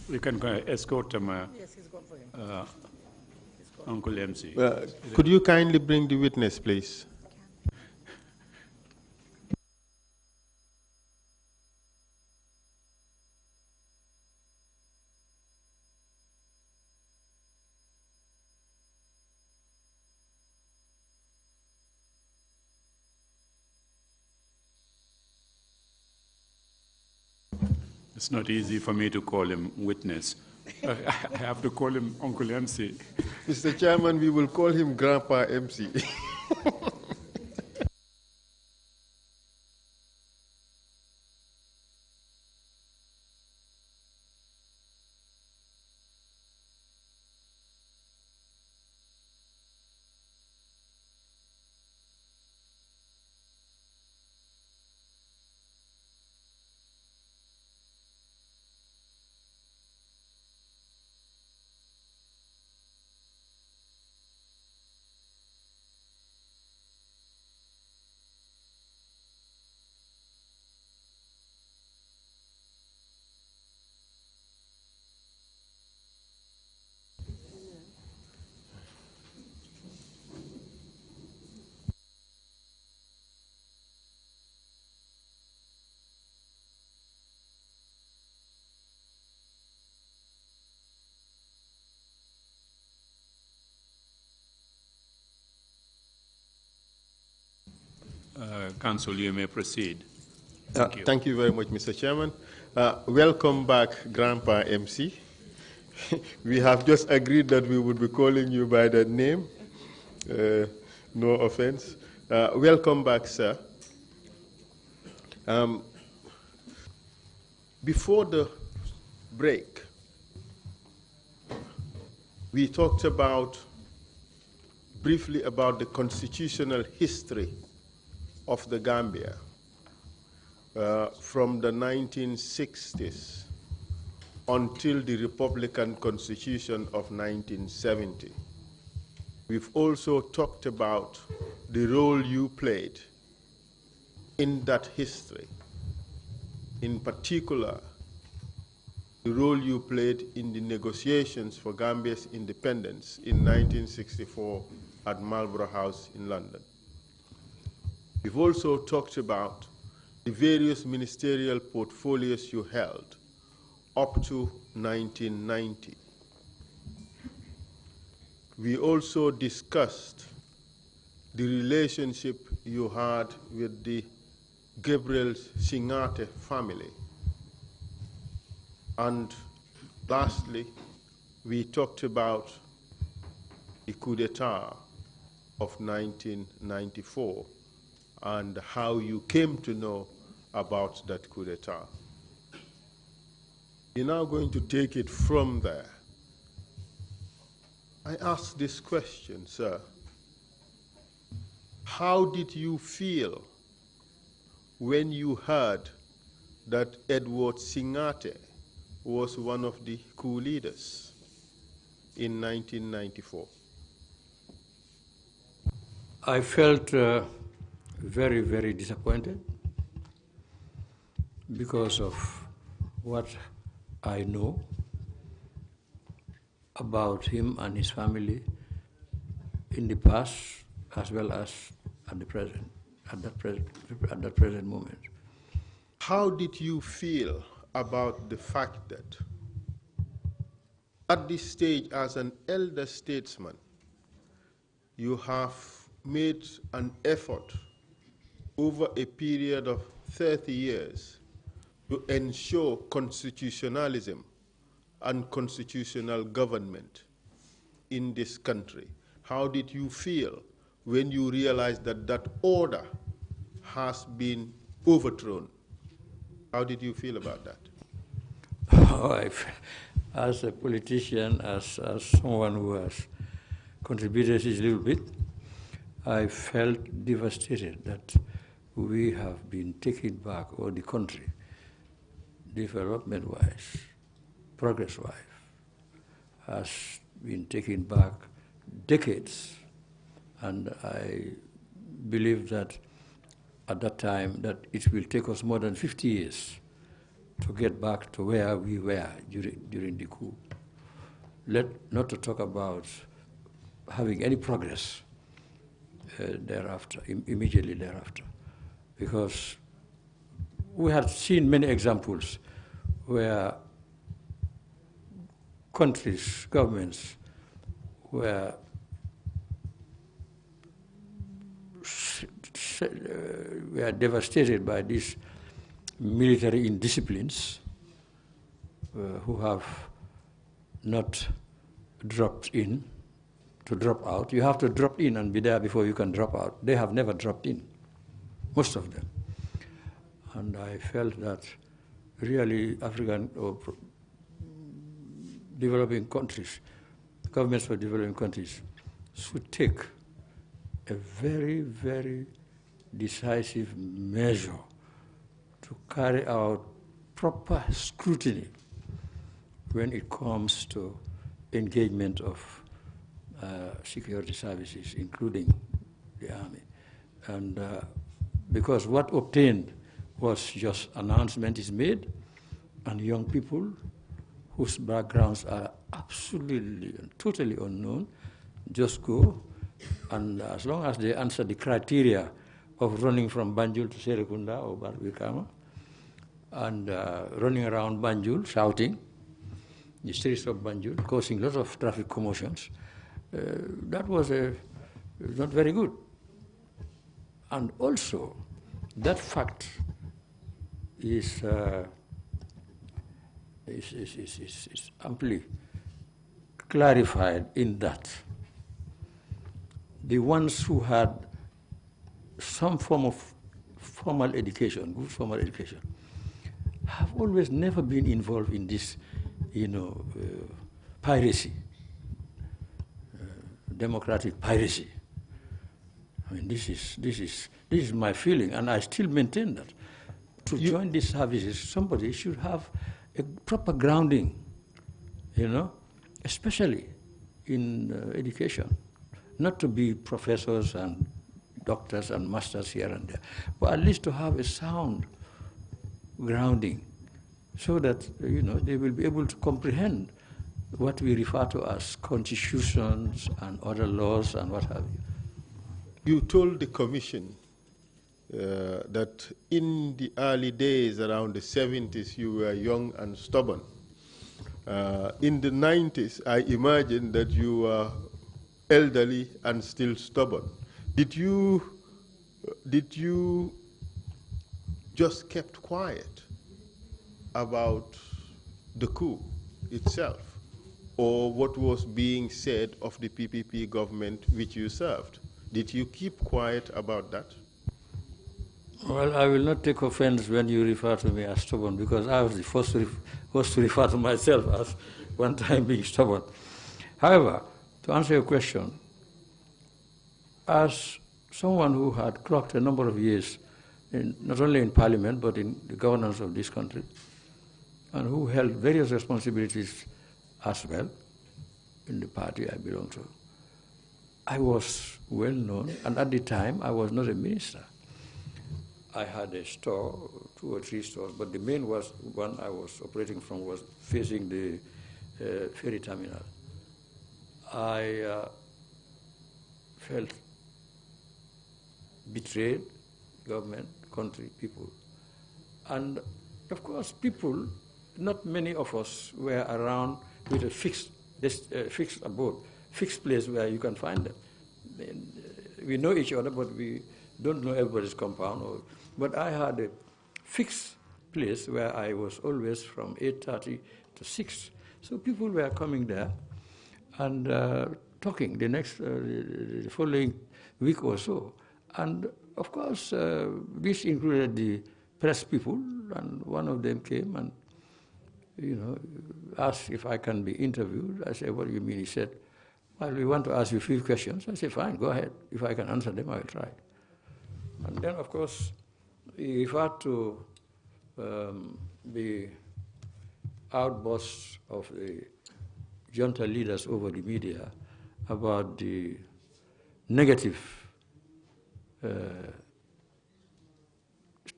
You can escort him, Yes, he's gone for him. Uncle MC. Could you kindly bring the witness, please? It's not easy for me to call him witness. I have to call him Uncle MC. Mr. Chairman, we will call him Grandpa MC. Council, you may proceed. Thank you very much, Mr. Chairman. Welcome back, Grandpa MC. We have just agreed that we would be calling you by that name. No offense. Welcome back, sir. Before the break, we talked briefly about the constitutional history of the Gambia from the 1960s until the Republican Constitution of 1970. We've also talked about the role you played in that history, in particular, the role you played in the negotiations for Gambia's independence in 1964 at Marlborough House in London. We've also talked about the various ministerial portfolios you held up to 1990. We also discussed the relationship you had with the Gabriel Singate family. And lastly, we talked about the coup d'etat of 1994 and how you came to know about that coup d'etat. We're now going to take it from there. I ask this question, sir. How did you feel when you heard that Edward Singate was one of the coup leaders in 1994? I felt very, very disappointed because of what I know about him and his family in the past as well as at the present, at that present moment. How did you feel about the fact that at this stage, as an elder statesman, you have made an effort over a period of 30 years to ensure constitutionalism and constitutional government in this country? How did you feel when you realized that that order has been overthrown? How did you feel about that? Oh, as a politician, as someone who has contributed his little bit, I felt devastated that we have been taken back, or the country, development-wise, progress-wise, has been taken back decades. And I believe that at that time that it will take us more than 50 years to get back to where we were during the coup. Not to talk about having any progress thereafter, immediately thereafter, because we had seen many examples where countries, governments were devastated by these military indisciplines who have not dropped in to drop out. You have to drop in and be there before you can drop out. They have never dropped in, most of them. And I felt that really African or developing countries, governments for developing countries, should take a very, very decisive measure to carry out proper scrutiny when it comes to engagement of security services, including the army. And because what obtained was just announcement is made, and young people whose backgrounds are absolutely and totally unknown just go, and as long as they answer the criteria of running from Banjul to Serekunda or Barbikama, and running around Banjul, shouting, the streets of Banjul, causing lots of traffic commotions, that was not very good. And also, that fact is amply clarified in that the ones who had some form of formal education, good formal education, have always never been involved in this, piracy, democratic piracy. I mean, this is my feeling, and I still maintain that. To join these services, somebody should have a proper grounding, especially in education. Not to be professors and doctors and masters here and there, but at least to have a sound grounding so that, they will be able to comprehend what we refer to as constitutions and other laws and what have you. You told the commission that in the early days, around the 70s, you were young and stubborn. In the 90s, I imagine that you were elderly and still stubborn. Did you just kept quiet about the coup itself, or what was being said of the PPP government which you served? Did you keep quiet about that? Well, I will not take offense when you refer to me as stubborn, because I was the first to refer to myself as one time being stubborn. However, to answer your question, as someone who had clocked a number of years, not only in Parliament, but in the governance of this country, and who held various responsibilities as well in the party I belong to, I was well known, and at the time I was not a minister. I had a store, 2 or 3 stores, but the main one I was operating from was facing the ferry terminal. I felt betrayed, government, country, people. And of course, people, not many of us were around with a fixed abode, fixed place where you can find them. We know each other, but we don't know everybody's compound. But I had a fixed place where I was always from 8:30 to 6. So people were coming there and talking the following week or so. And of course, this included the press people, and one of them came and, asked if I can be interviewed. I said, what do you mean? He said, well, we want to ask you a few questions. I said, fine, go ahead. If I can answer them, I will try. And then, of course, he referred to the outbursts of the junta leaders over the media about the negative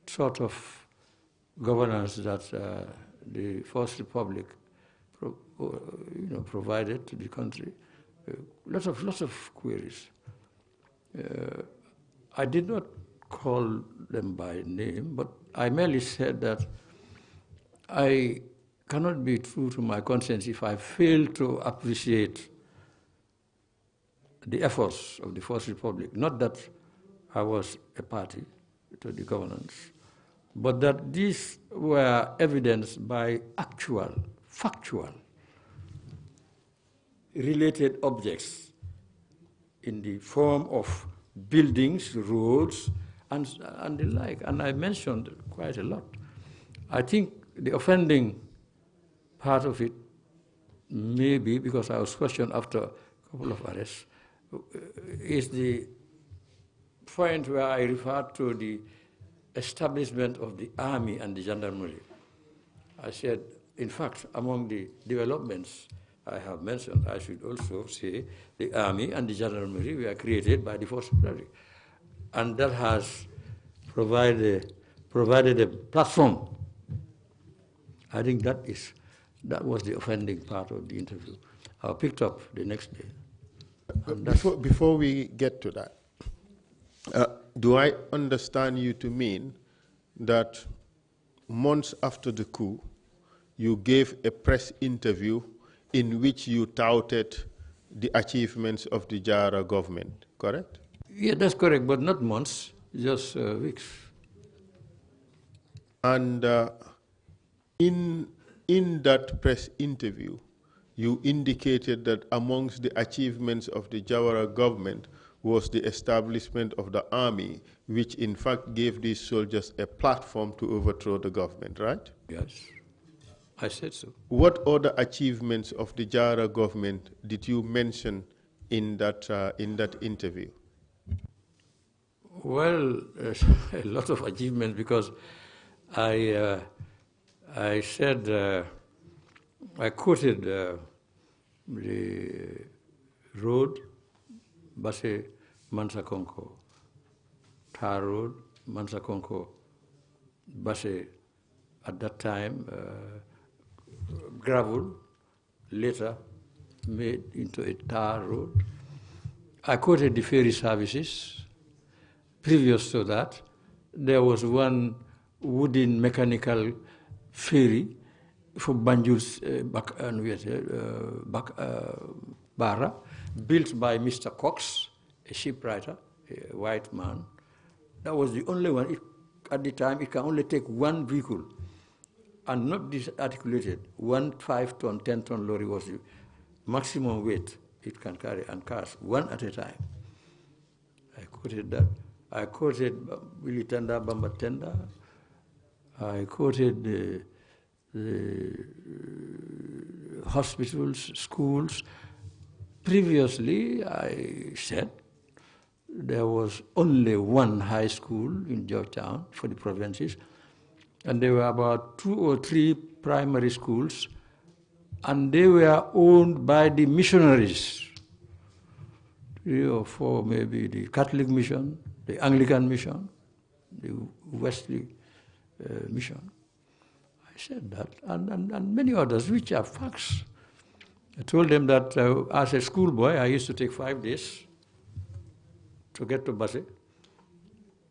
sort of governance that the First Republic provided to the country. Lots of queries. I did not call them by name, but I merely said that I cannot be true to my conscience if I fail to appreciate the efforts of the First Republic. Not that I was a party to the governance, but that these were evidenced by actual, factual, related objects in the form of buildings, roads, and the like. And I mentioned quite a lot. I think the offending part of it may be, because I was questioned after a couple of arrests, is the point where I referred to the establishment of the army and the gendarmerie. I said, in fact, among the developments I have mentioned, I should also say the army and the gendarmerie were created by the First Republic. And that has provided a platform. I think that was the offending part of the interview. I picked up the next day. Before we get to that, do I understand you to mean that months after the coup, you gave a press interview in which you touted the achievements of the Jara government, correct? Yeah, that's correct, but not months, just weeks. And in that press interview, you indicated that amongst the achievements of the Jawara government was the establishment of the army, which in fact gave these soldiers a platform to overthrow the government, right? Yes, I said so. What other achievements of the Jawara government did you mention in that interview? Well, a lot of achievements, because I said, I quoted the road, Basse Mansakonko, Tar Road, Mansakonko, Basse, at that time, gravel, later made into a tar road. I quoted the ferry services. Previous to that, there was one wooden mechanical ferry for Banjul's Bara, built by Mr. Cox, a shipwriter, a white man. That was the only one. At the time, it can only take one vehicle, and not disarticulated. 1 5-ton, 10-ton lorry was the maximum weight it can carry, and cars, one at a time. I quoted that. I quoted Willy Tenda, Bamba Tenda. I quoted the hospitals, schools. Previously, I said there was only one high school in Georgetown for the provinces, and there were about 2 or 3 primary schools, and they were owned by the missionaries. 3 or 4, maybe the Catholic mission, the Anglican mission, the Wesley mission. I said that, and many others, which are facts. I told them that as a schoolboy, I used to take 5 days to get to Basse.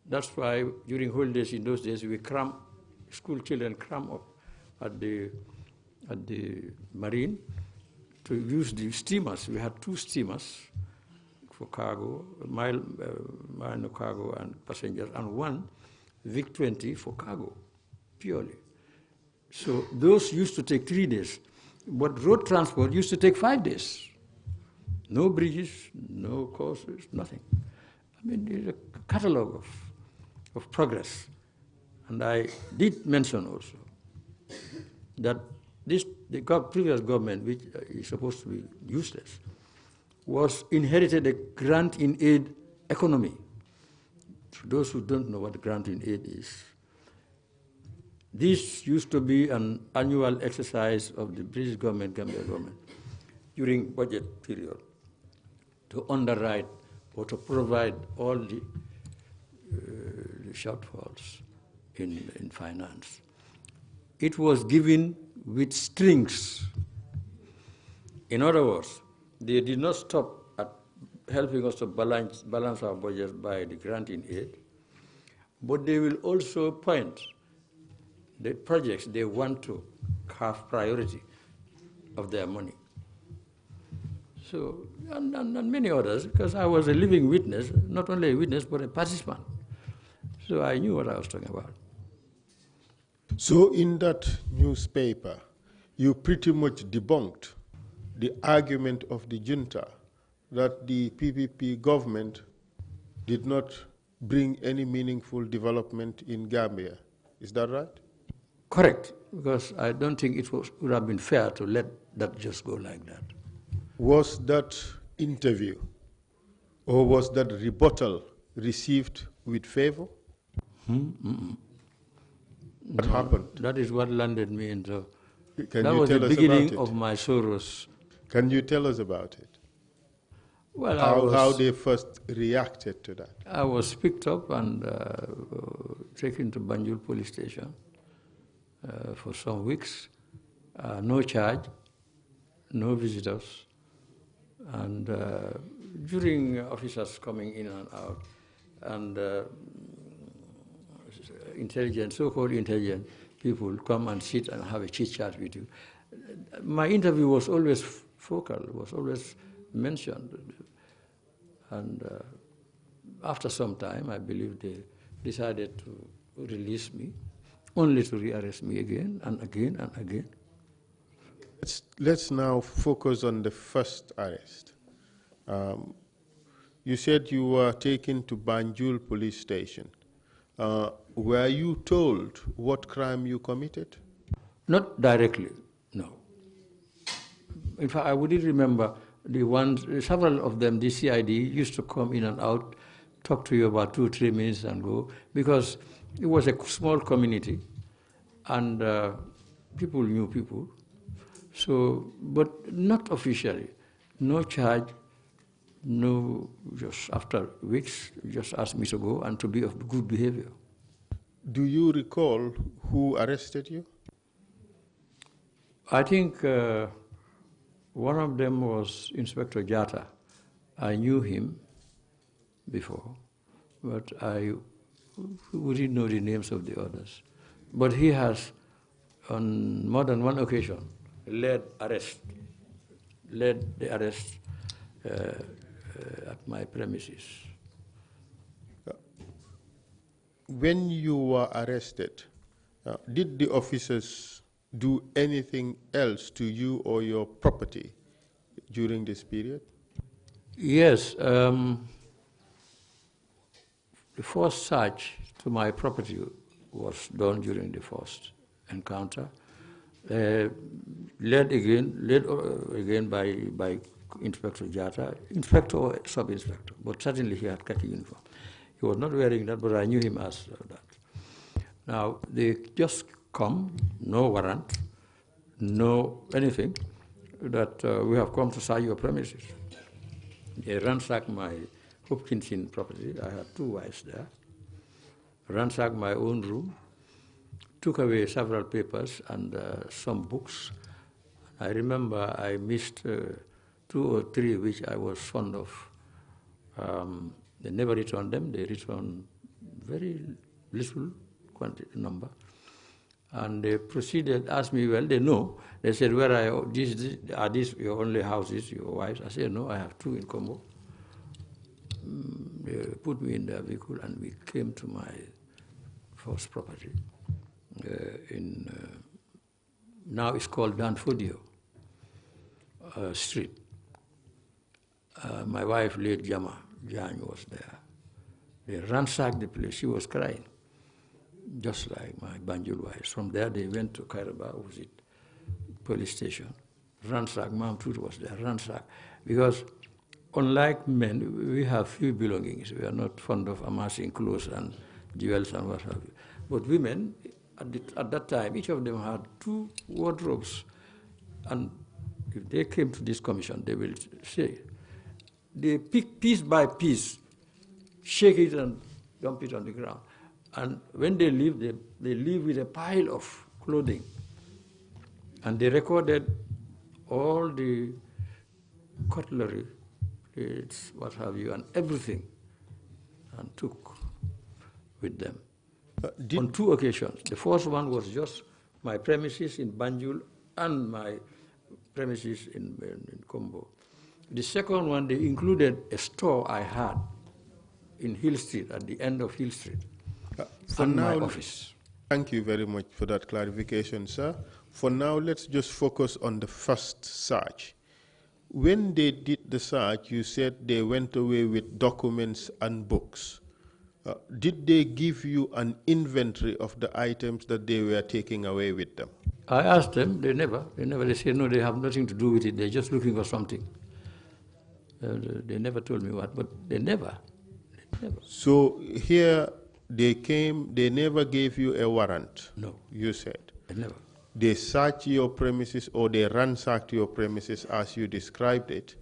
That's why during holidays in those days, we school children cram up at the marine to use the steamers. We had 2 steamers for cargo, minor cargo and passengers, and 1 VIC-20 for cargo, purely. So those used to take 3 days, but road transport used to take 5 days. No bridges, no courses, nothing. I mean, there's a catalogue of progress. And I did mention also that the previous government, which is supposed to be useless, inherited a grant-in-aid economy. For those who don't know what grant-in-aid is, this used to be an annual exercise of the British government, Gambia government, during budget period, to underwrite or to provide all the shortfalls in finance. it was given with strings. In other words, they did not stop at helping us to balance our budget by the granting aid, but they will also point the projects they want to have priority of their money. So, and many others, because I was a living witness, not only a witness, but a participant. So I knew what I was talking about. So in that newspaper, you pretty much debunked the argument of the junta that the PPP government did not bring any meaningful development in Gambia. Is that right? Correct, because I don't think it would have been fair to let that just go like that. Was that interview or was that rebuttal received with favor? What happened? That is what landed me into. Can That you was tell the us beginning about it? of my sorrows. Can you tell us about it? Well, How they first reacted to that? I was picked up and taken to Banjul police station for some weeks. No charge, no visitors. And during officers coming in and out, and so-called intelligent people come and sit and have a chit-chat with you. My interview was always focal, was always mentioned. And after some time, I believe they decided to release me, only to rearrest me again and again and again. Let's now focus on the first arrest. You said you were taken to Banjul police station. Were you told what crime you committed? Not directly, no. In fact, I wouldn't remember the ones, several of them, the CID used to come in and out, talk to you about 2 or 3 minutes and go, because it was a small community and people knew people. So, but not officially, no charge, no, just after weeks, just asked me to go and to be of good behavior. Do you recall who arrested you? I think one of them was Inspector Jata. I knew him before, but I wouldn't know the names of the others. But he has, on more than one occasion, led the arrest at my premises. When you were arrested, did the officers do anything else to you or your property during this period? Yes. The first search to my property was done during the first encounter. Led again by Inspector Jata, inspector or sub-inspector, but certainly he had khaki uniform. He was not wearing that, but I knew him as that. Now, they just come, no warrant, no anything, that we have come to search your premises. They ransacked my Hopkinson property. I had 2 wives there. Ransacked my own room, took away several papers and some books. I remember I missed 2 or 3 which I was fond of. They never returned them. They returned very little number. And they proceeded, asked me, well, they know. They said, where are these your only houses, your wives? I said, no, I have 2 in Congo. They put me in their vehicle and we came to my first property. Now it's called Danfodio Street. My wife, late Jama Jan, was there. They ransacked the place. She was crying, just like my Banjul wives. From there, they went to Kairaba, opposite police station. Ransacked, Mam Tut was there, ransacked. Because unlike men, we have few belongings. We are not fond of amassing clothes and jewels and what have you. But women, at that time, each of them had 2 wardrobes. And if they came to this commission, they will say, they pick piece by piece, shake it and dump it on the ground. And when they leave, they leave with a pile of clothing. And they recorded all the cutlery, plates, what have you, and everything, and took with them. On 2 occasions. The first one was just my premises in Banjul and my premises in Combo. The second one, they included a store I had in Hill Street, at the end of Hill Street, and my office. Thank you very much for that clarification, sir. For now, let's just focus on the first search. When they did the search, you said they went away with documents and books. Did they give you an inventory of the items that they were taking away with them? I asked them, they never. They said, no, they have nothing to do with it. They're just looking for something. They never told me what, but they never. So here they came, they never gave you a warrant? No. You said? They never. They searched your premises, or they ransacked your premises as you described it,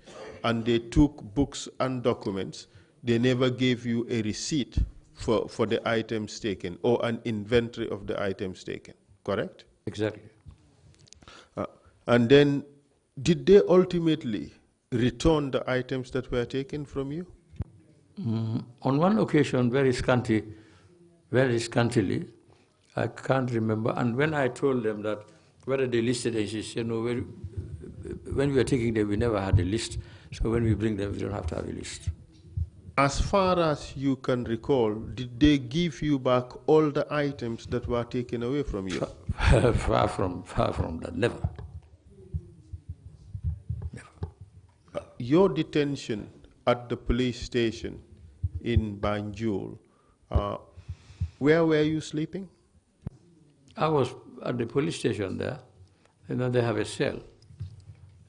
and they took books and documents. They never gave you a receipt for the items taken, or an inventory of the items taken, correct? Exactly. And then, did they ultimately return the items that were taken from you? On one occasion, very scantily, I can't remember. And when I told them that whether they listed it, they said, no, when we were taking them, we never had a list. So when we bring them, we don't have to have a list. As far as you can recall, did they give you back all the items that were taken away from you? Far from that, never. Your detention at the police station in Banjul, where were you sleeping? I was at the police station there, and then they have a cell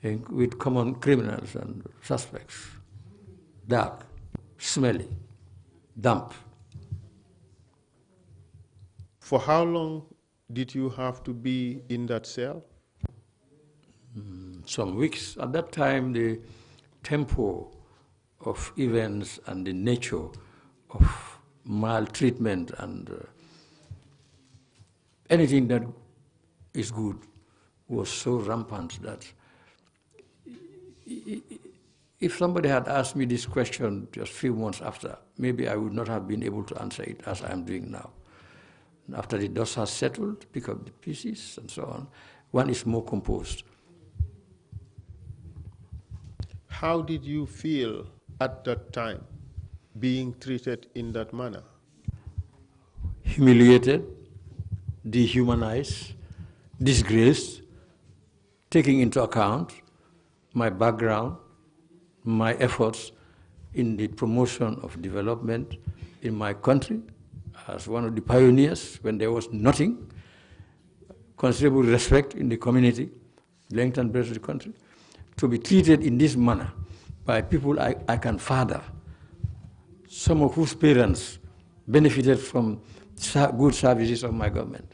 with common criminals and suspects. Dark, smelly, damp. For how long did you have to be in that cell? Some weeks. At that time, the tempo of events and the nature of maltreatment and anything that is good was so rampant that if somebody had asked me this question just a few months after, maybe I would not have been able to answer it as I am doing now. After the dust has settled, pick up the pieces and so on, one is more composed. How did you feel at that time being treated in that manner? Humiliated, dehumanized, disgraced, taking into account my background, my efforts in the promotion of development in my country as one of the pioneers when there was nothing, considerable respect in the community, length and breadth of the country, to be treated in this manner by people I can father, some of whose parents benefited from good services of my government.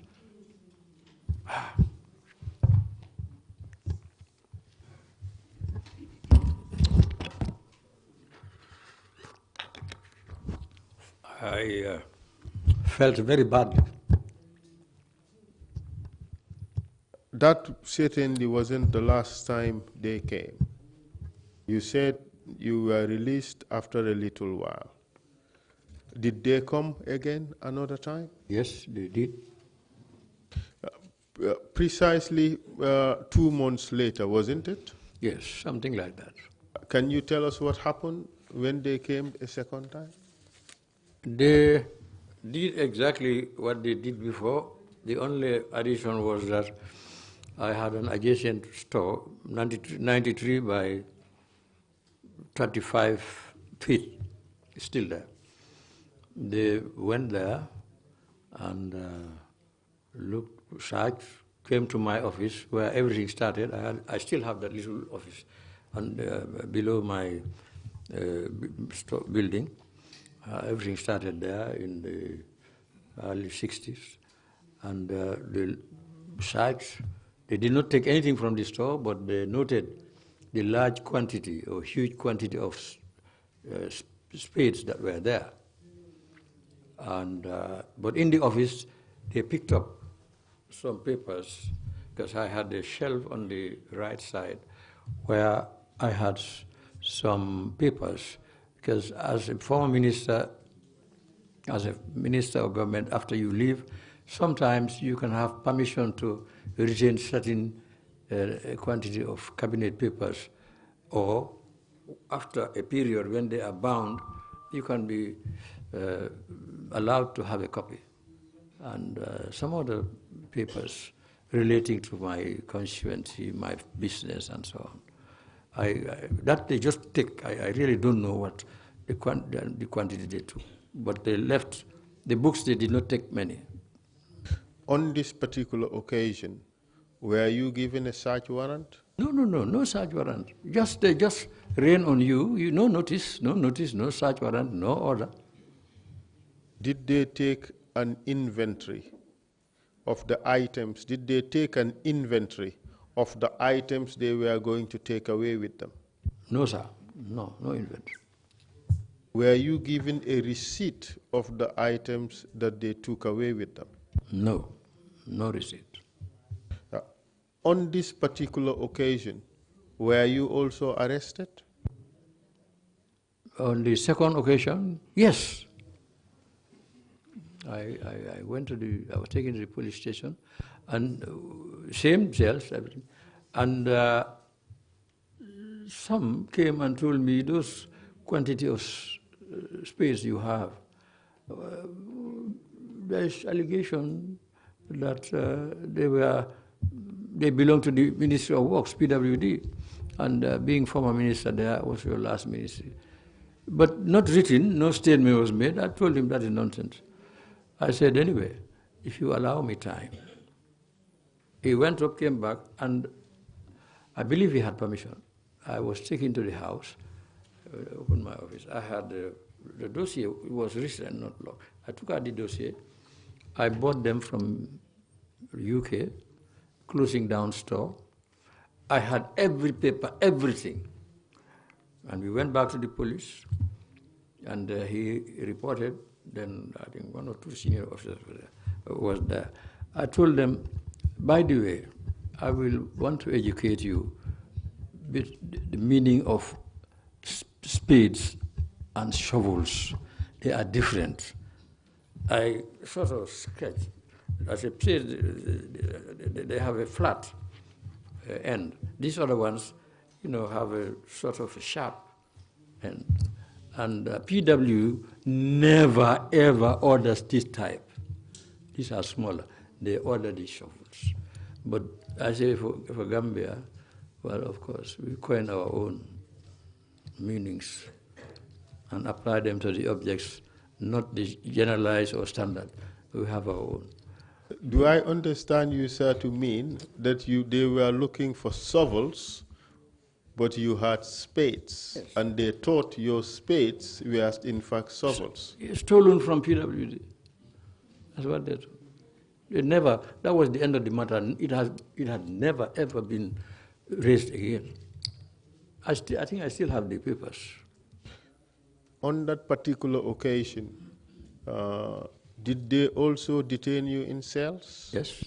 I felt very badly. That certainly wasn't the last time they came. You said you were released after a little while. Did they come again another time? Yes, they did. Precisely 2 months later, wasn't it? Yes, something like that. Can you tell us what happened when they came a second time? They did exactly what they did before. The only addition was that I had an adjacent store, 93 by 35 feet, still there. They went there and searched, came to my office where everything started. I still have that little office below my building. Everything started there in the early 60s. And the search, they did not take anything from the store, but they noted the large quantity or huge quantity of spades that were there. And, but in the office, they picked up some papers, because I had a shelf on the right side where I had some papers, because as a former minister, as a minister of government, after you leave, sometimes you can have permission to retain certain quantity of cabinet papers, or after a period when they are bound, you can be allowed to have a copy. And some of the papers relating to my constituency, my business, and so on. That they just take. I really don't know what the quantity they took. But they left, the books, they did not take many. On this particular occasion, were you given a search warrant? No search warrant. They just rain on you. No notice, no search warrant, no order. Did they take an inventory of the items? Did they take an inventory of the items they were going to take away with them? No, sir. No inventory. Were you given a receipt of the items that they took away with them? No receipt. On this particular occasion, were you also arrested? On the second occasion, yes. I went to I was taken to the police station, and same cells, everything. And some came and told me, those quantity of space you have, there's allegation that they belong to the Ministry of Works, PWD, and being former minister there was your last ministry. But not written, no statement was made. I told him that is nonsense. I said, anyway, if you allow me time. He went up, came back, and I believe he had permission. I was taken to the house, opened my office. I had the dossier, it was written, not locked. I took out the dossier. I bought them from UK, closing down store. I had every paper, everything. And we went back to the police, and he reported. Then I think one or two senior officers was there. I told them, by the way, I will want to educate you with the meaning of spades and shovels. They are different. I sort of sketched. As a spade, they have a flat end. These other ones, have a sort of a sharp end. And PW never ever orders this type. These are smaller. They order these shovels. But I say for Gambia, well, of course, we coin our own meanings and apply them to the objects, not the generalized or standard. We have our own. Do I understand you, sir, to mean that they were looking for shovels, but you had spades, yes, and they thought your spades were in fact shovels? Stolen from PWD. That's what they told. That was the end of the matter. It had never ever been raised again. I think I still have the papers. On that particular occasion, did they also detain you in cells? Yes.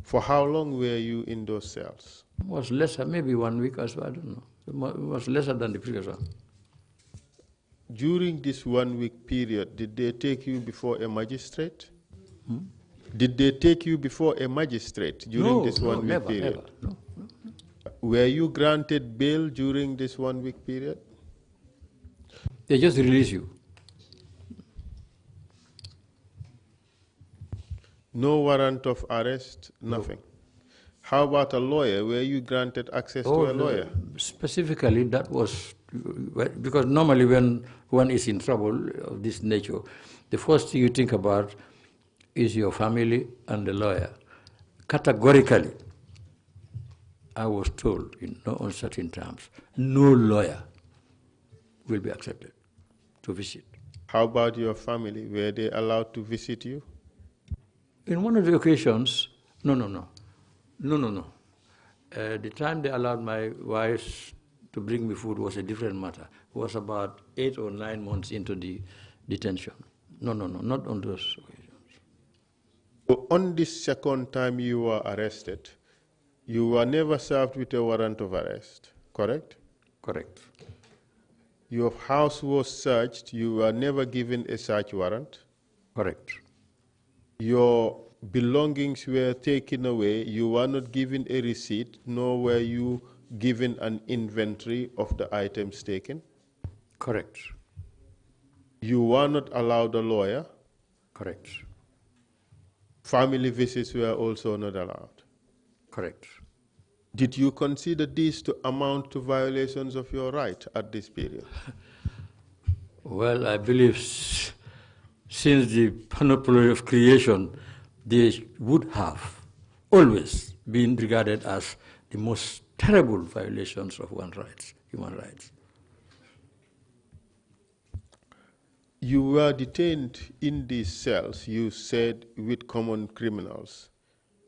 For how long were you in those cells? It was lesser, maybe 1 week or so, I don't know. It was lesser than the previous one. During this 1 week period, did they take you before a magistrate? Did they take you before a magistrate during this 1 week period? Never. No. Were you granted bail during this 1 week period? They just release you. No warrant of arrest, nothing. No. How about a lawyer? Were you granted access to a lawyer? Specifically, that was because normally when one is in trouble of this nature, the first thing you think about is your family and the lawyer. Categorically, I was told in no uncertain terms, no lawyer will be accepted to visit. How about your family? Were they allowed to visit you? In one of the occasions, no. The time they allowed my wife to bring me food was a different matter. It was about 8 or 9 months into the detention. No, not on those occasions. So on this second time you were arrested, you were never served with a warrant of arrest, correct? Correct. Your house was searched, you were never given a search warrant. Correct. Your belongings were taken away, you were not given a receipt, nor were you given an inventory of the items taken. Correct. You were not allowed a lawyer. Correct. Family visits were also not allowed. Correct. Did you consider these to amount to violations of your right at this period? Well, I believe since the panoply of creation, they would have always been regarded as the most terrible violations of one's rights, human rights. You were detained in these cells, you said, with common criminals.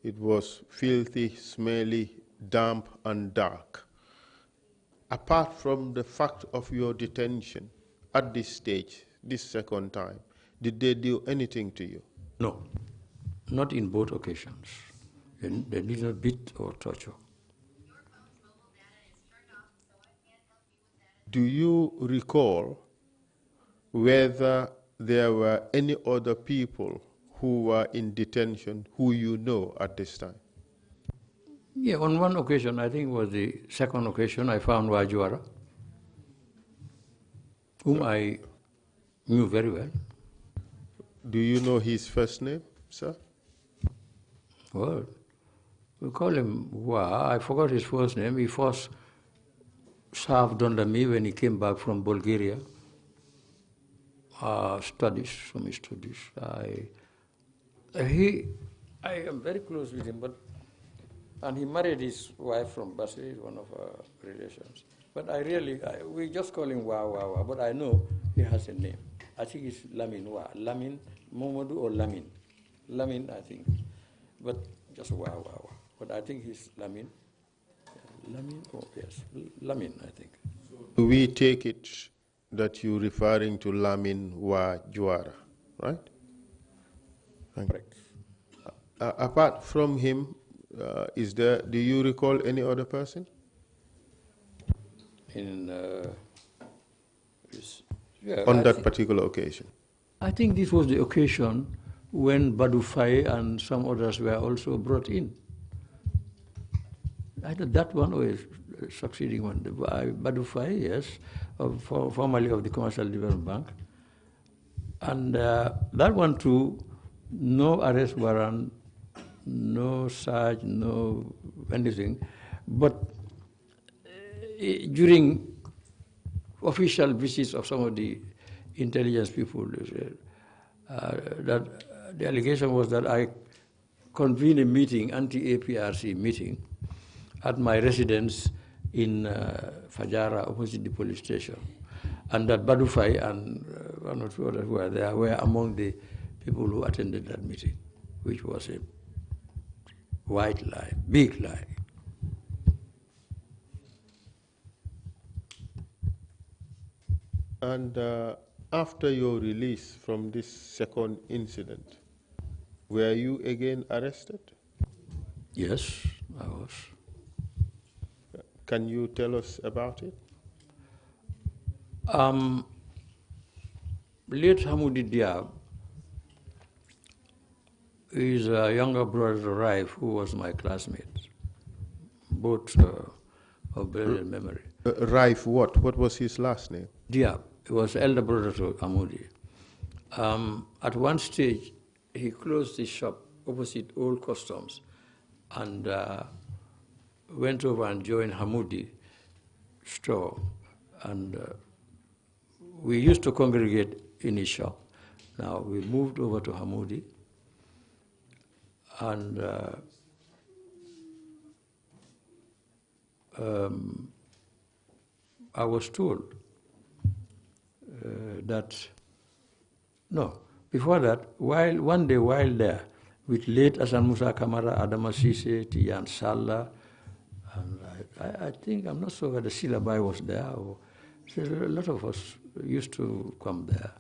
It was filthy, smelly, damp, and dark. Apart from the fact of your detention at this stage, this second time, did they do anything to you? No, not in both occasions. They did not beat or torture. Do you recall whether there were any other people who were in detention who you know at this time? Yeah, on one occasion, I think it was the second occasion, I found Wajuara, whom I knew very well. Do you know his first name, sir? Well, we call him Wa. I forgot his first name. He first served under me when he came back from Bulgaria. From his studies. I am very close with him, and he married his wife from Basri, one of our relations. But we just call him Wa, but I know he has a name. I think it's Lamin Wa. Lamin, Momodu or Lamin. Lamin, I think. But just Wa. But I think he's Lamin. Lamin, oh yes, Lamin, I think. So we take it that you're referring to Lamin Wa Juara, right? Correct. Apart from him, do you recall any other person? On that particular occasion? I think this was the occasion when Badu Faye and some others were also brought in. Either that one or a succeeding one. Badu Faye, yes, formerly of the Commercial Development Bank. And that one too, no arrest warrant, no search, no anything. But during official visits of some of the intelligence people, that the allegation was that I convened a meeting, anti-APRC meeting, at my residence in Fajara, opposite the police station. And that Badufai and one or two others who were there were among the people who attended that meeting, which was a white lie, big lie. And after your release from this second incident, were you again arrested? Yes, I was. Can you tell us about it? Late Hamoudi Diab is a younger brother, Raif, who was my classmate, both of brilliant memory. Raif what? What was his last name? Diab. He was elder brother to Hamoudi. At one stage, he closed his shop opposite Old Customs and went over and joined Hamoudi store. And we used to congregate in his shop. Now we moved over to Hamoudi, and I was told before that, one day while there, with late Asan Musa Kamara, Adama Sise, Tiyan Salla, and I think, I'm not sure whether Silabai was there, or so a lot of us used to come there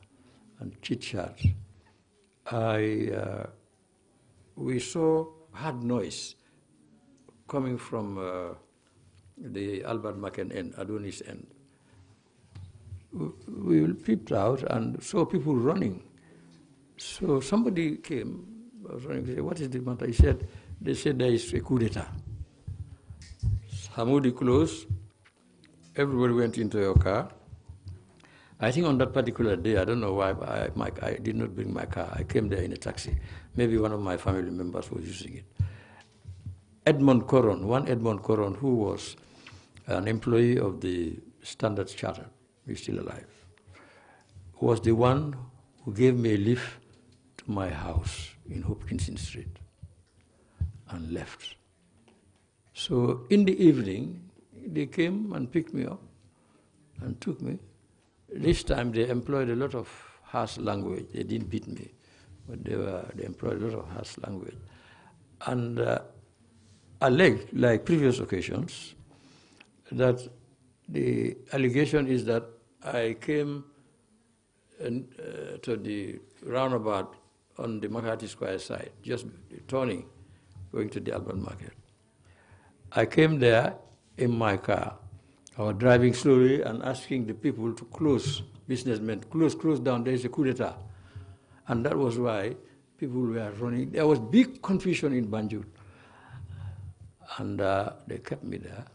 and chit-chat. I we saw hard noise coming from the Albert Macken end, Adonis end. We peeped out and saw people running. So somebody came, was running, said, "What is the matter?" They said there is a coup d'etat. Hamoudi closed, everybody went into your car. I think on that particular day, I don't know why, I did not bring my car. I came there in a taxi. Maybe one of my family members was using it. Edmond Coron, who was an employee of the Standard Chartered, he's still alive, was the one who gave me a lift to my house in Hopkinson Street and left. So in the evening, they came and picked me up and took me. This time they employed a lot of harsh language. They didn't beat me, but they employed a lot of harsh language. And alleged, like previous occasions, that the allegation is that I came to the roundabout on the Makati Square side, just turning, going to the Albert Market. I came there in my car. I was driving slowly and asking the people to close, businessmen, close down, there is a coup d'etat. And that was why people were running. There was big confusion in Banjul. And they kept me there.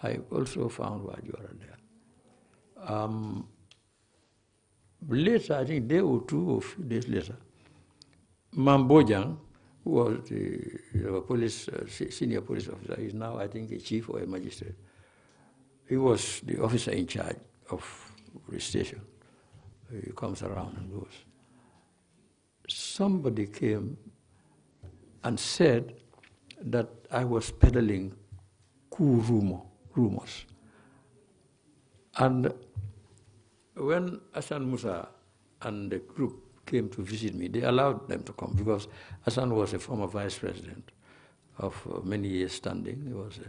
I also found Wajuara there. Later, I think a day or two or a few days later, Mambojang, who was the police, senior police officer, he's now, I think, a chief or a magistrate. He was the officer in charge of the station. He comes around and goes. Somebody came and said that I was peddling coup rumors. And when Hassan Musa and the group came to visit me, they allowed them to come because Hassan was a former vice president of many years standing. He was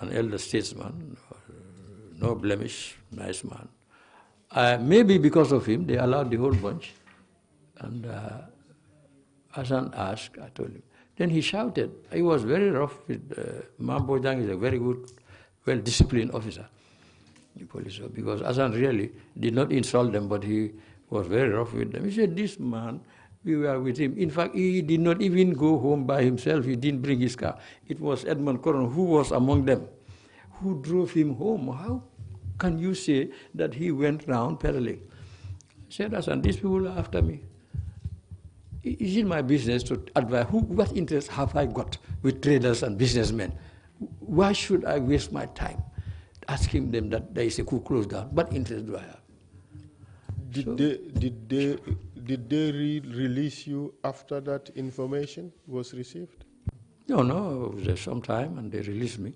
an elder statesman, no blemish, nice man. Maybe because of him, they allowed the whole bunch. And Hassan asked, I told him. Then he shouted. He was very rough with Mambo Jang is a very good, well-disciplined officer, the police, because Hassan really did not insult them, but he was very rough with them. He said, this man, we were with him. In fact, he did not even go home by himself. He didn't bring his car. It was Edmond Coron who was among them, who drove him home. How can you say that he went round peddling? I said, Hassan, these people are after me. Is it my business to advise? What interest have I got with traders and businessmen? Why should I waste my time asking them that there is a coup closed down? What interest do I have? Did they release you after that information was received? No, it was there some time and they released me.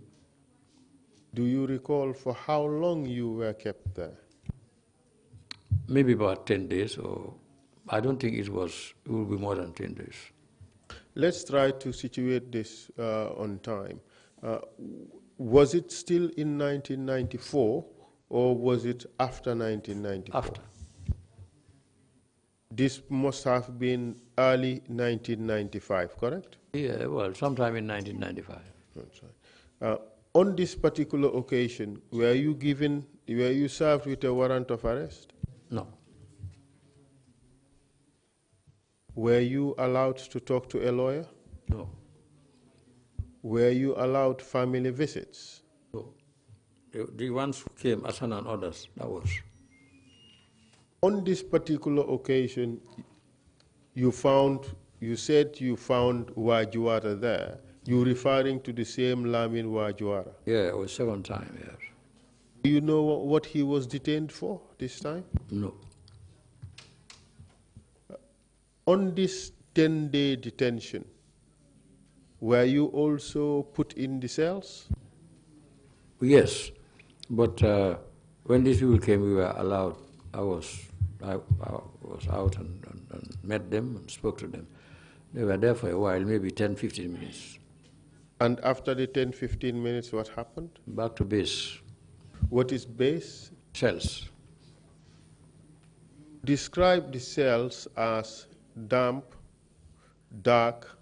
Do you recall for how long you were kept there? Maybe about 10 days, or I don't think it will be more than 10 days. Let's try to situate this on time. Was it still in 1994 or was it after 1994? After. This must have been early 1995, correct? Yeah, well, sometime in 1995. That's right. On this particular occasion, were you served with a warrant of arrest? No. Were you allowed to talk to a lawyer? No. Were you allowed family visits? No. The ones who came, Hassan and others, that was. On this particular occasion, you said you found Wajuara there. You referring to the same Lamin Wajuara? Yeah, it was second time, yes. Do you know what he was detained for this time? No. On this 10-day detention, were you also put in the cells? Yes, but when these people came, we were allowed. I was out and met them and spoke to them. They were there for a while, maybe 10, 15 minutes. And after the 10, 15 minutes, what happened? Back to base. What is base? Cells. Describe the cells as damp, dark,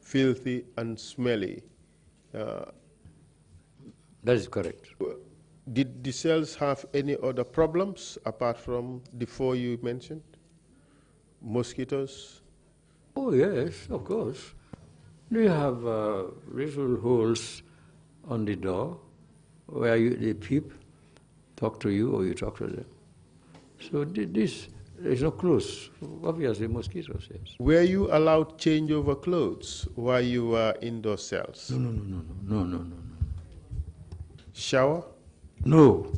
filthy, and smelly. That is correct. Did the cells have any other problems apart from the four you mentioned? Mosquitoes? Oh, yes, of course. They have little holes on the door where they peep, talk to you, or you talk to them. So this is not close. Obviously, mosquitoes, yes. Were you allowed changeover clothes while you were indoor cells? No. Shower? No.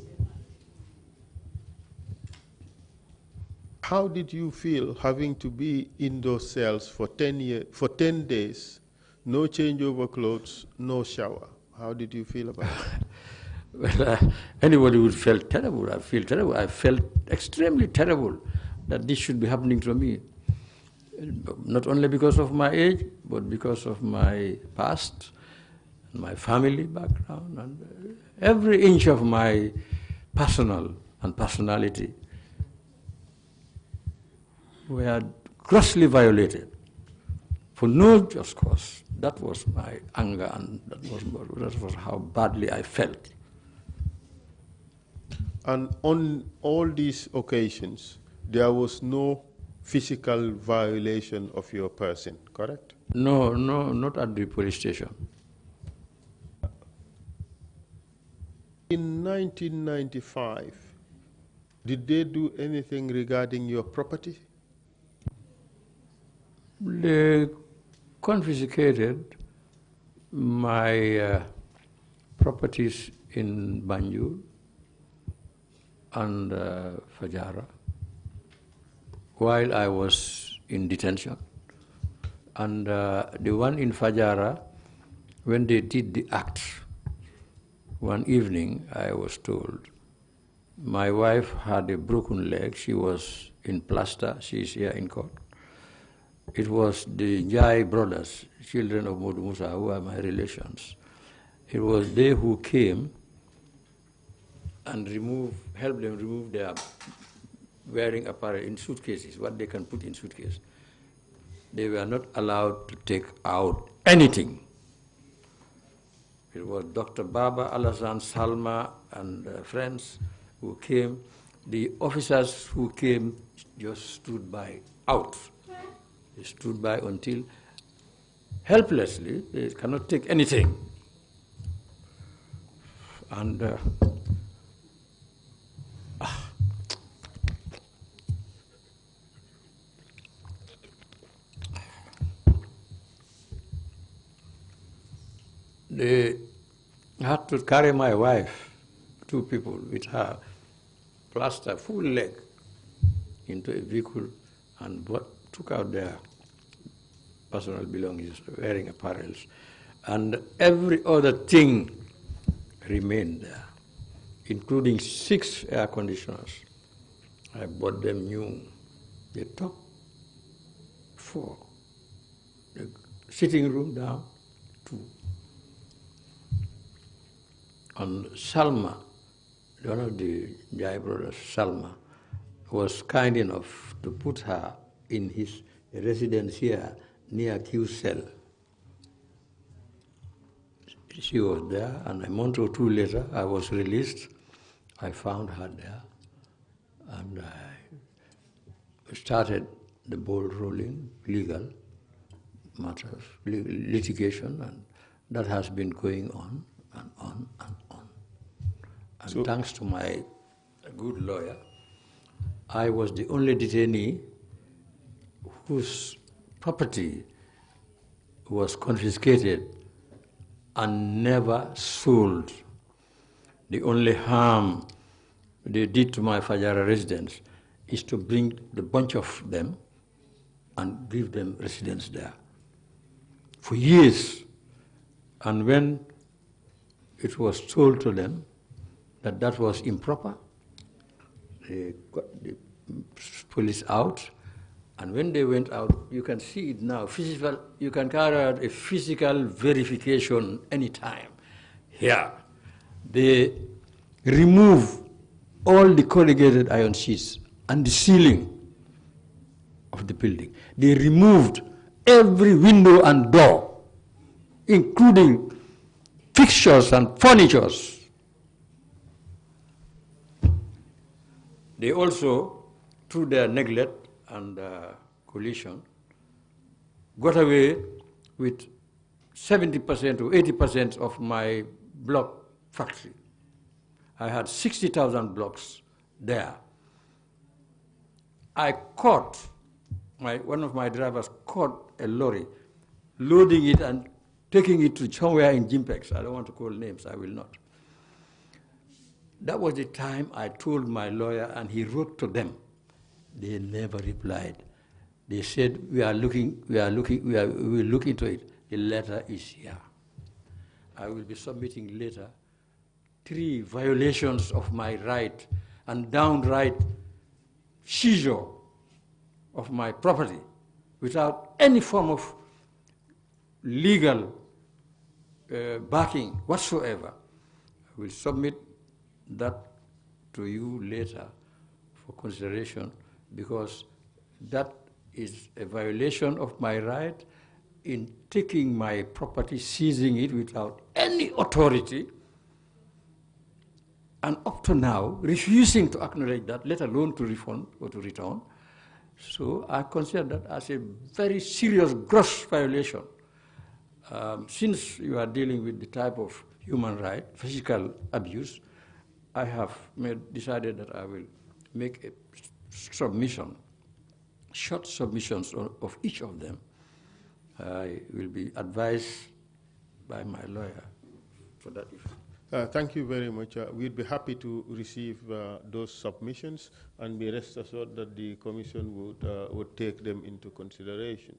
How did you feel having to be indoor cells for 10 days, no changeover clothes, no shower? How did you feel about it? Well, anybody would feel terrible. I feel terrible. I felt extremely terrible that this should be happening to me. Not only because of my age, but because of my past, my family background, and every inch of my personal and personality were grossly violated for no just cause. That was my anger, and that was how badly I felt. And on all these occasions, there was no physical violation of your person, correct? No, not at the police station. In 1995, did they do anything regarding your property? They confiscated my properties in Banjul and Fajara while I was in detention. And the one in Fajara, when they did the act, one evening I was told, my wife had a broken leg, she was in plaster, she is here in court. It was the Jai brothers, children of Modu Musa, who are my relations. It was they who came and helped them remove their wearing apparel in suitcases, what they can put in suitcases. They were not allowed to take out anything. It was Dr. Baba, Alassane, Salma, and friends who came. The officers who came just stood by out. They stood by until helplessly, they cannot take anything. And they had to carry my wife, two people with her, plaster, full leg, into a vehicle and took out their personal belongings, wearing apparels. And every other thing remained there, including 6 air conditioners. I bought them new. The top 4. The sitting room down, 2. And Salma, one of the Jai brothers, Salma, was kind enough to put her in his residence here near Q cell. She was there, and a month or 2 later, I was released. I found her there, and I started the ball rolling, legal matters, litigation, and that has been going on and on and on. And so, thanks to my good lawyer, I was the only detainee whose property was confiscated and never sold. The only harm they did to my Fajara residents is to bring the bunch of them and give them residence there for years. And when it was told to them that that was improper, they got the police out. And when they went out, you can see it now, you can carry out a physical verification anytime. Here, they remove all the corrugated iron sheets and the ceiling of the building. They removed every window and door, including fixtures and furnitures. They also, through their neglect and collision, got away with 70% or 80% of my block factory. I had 60,000 blocks there. I caught, one of my drivers caught a lorry, loading it and taking it to somewhere in Jimpex. I don't want to call names, I will not. That was the time I told my lawyer, and he wrote to them. They never replied. They said, we will look into it. The letter is here. I will be submitting later 3 violations of my right and downright seizure of my property without any form of legal backing whatsoever. I will submit that to you later for consideration, because that is a violation of my right in taking my property, seizing it without any authority, and up to now refusing to acknowledge that, let alone to refund or to return. So I consider that as a very serious, gross violation. Since you are dealing with the type of human right, physical abuse, I have decided that I will make a submission, short submissions of each of them. I will be advised by my lawyer for that effect. Thank you very much. We'd be happy to receive those submissions, and be rest assured that the Commission would take them into consideration.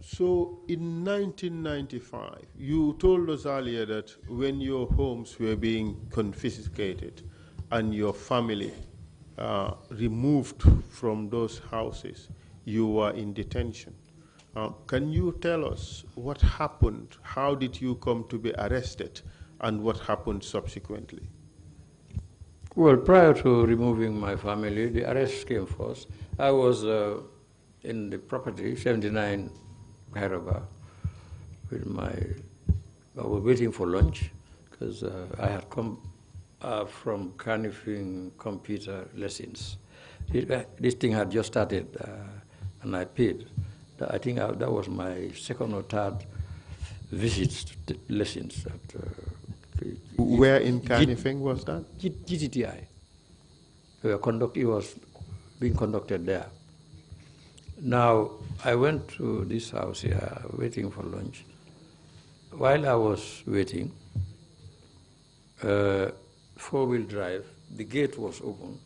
So in 1995, you told us earlier that when your homes were being confiscated and your family removed from those houses, you were in detention. Can you tell us what happened? How did you come to be arrested, and what happened subsequently? Well, prior to removing my family, the arrest came first. I was in the property, 79 Kairaba, with I was waiting for lunch, because I had come from Carnifing computer lessons. This thing had just started, and I paid. I think that was my second or third visit to lessons. Where in Carnifing was that? GTTI. It was being conducted there. Now, I went to this house here, waiting for lunch. While I was waiting, four-wheel drive, the gate was open.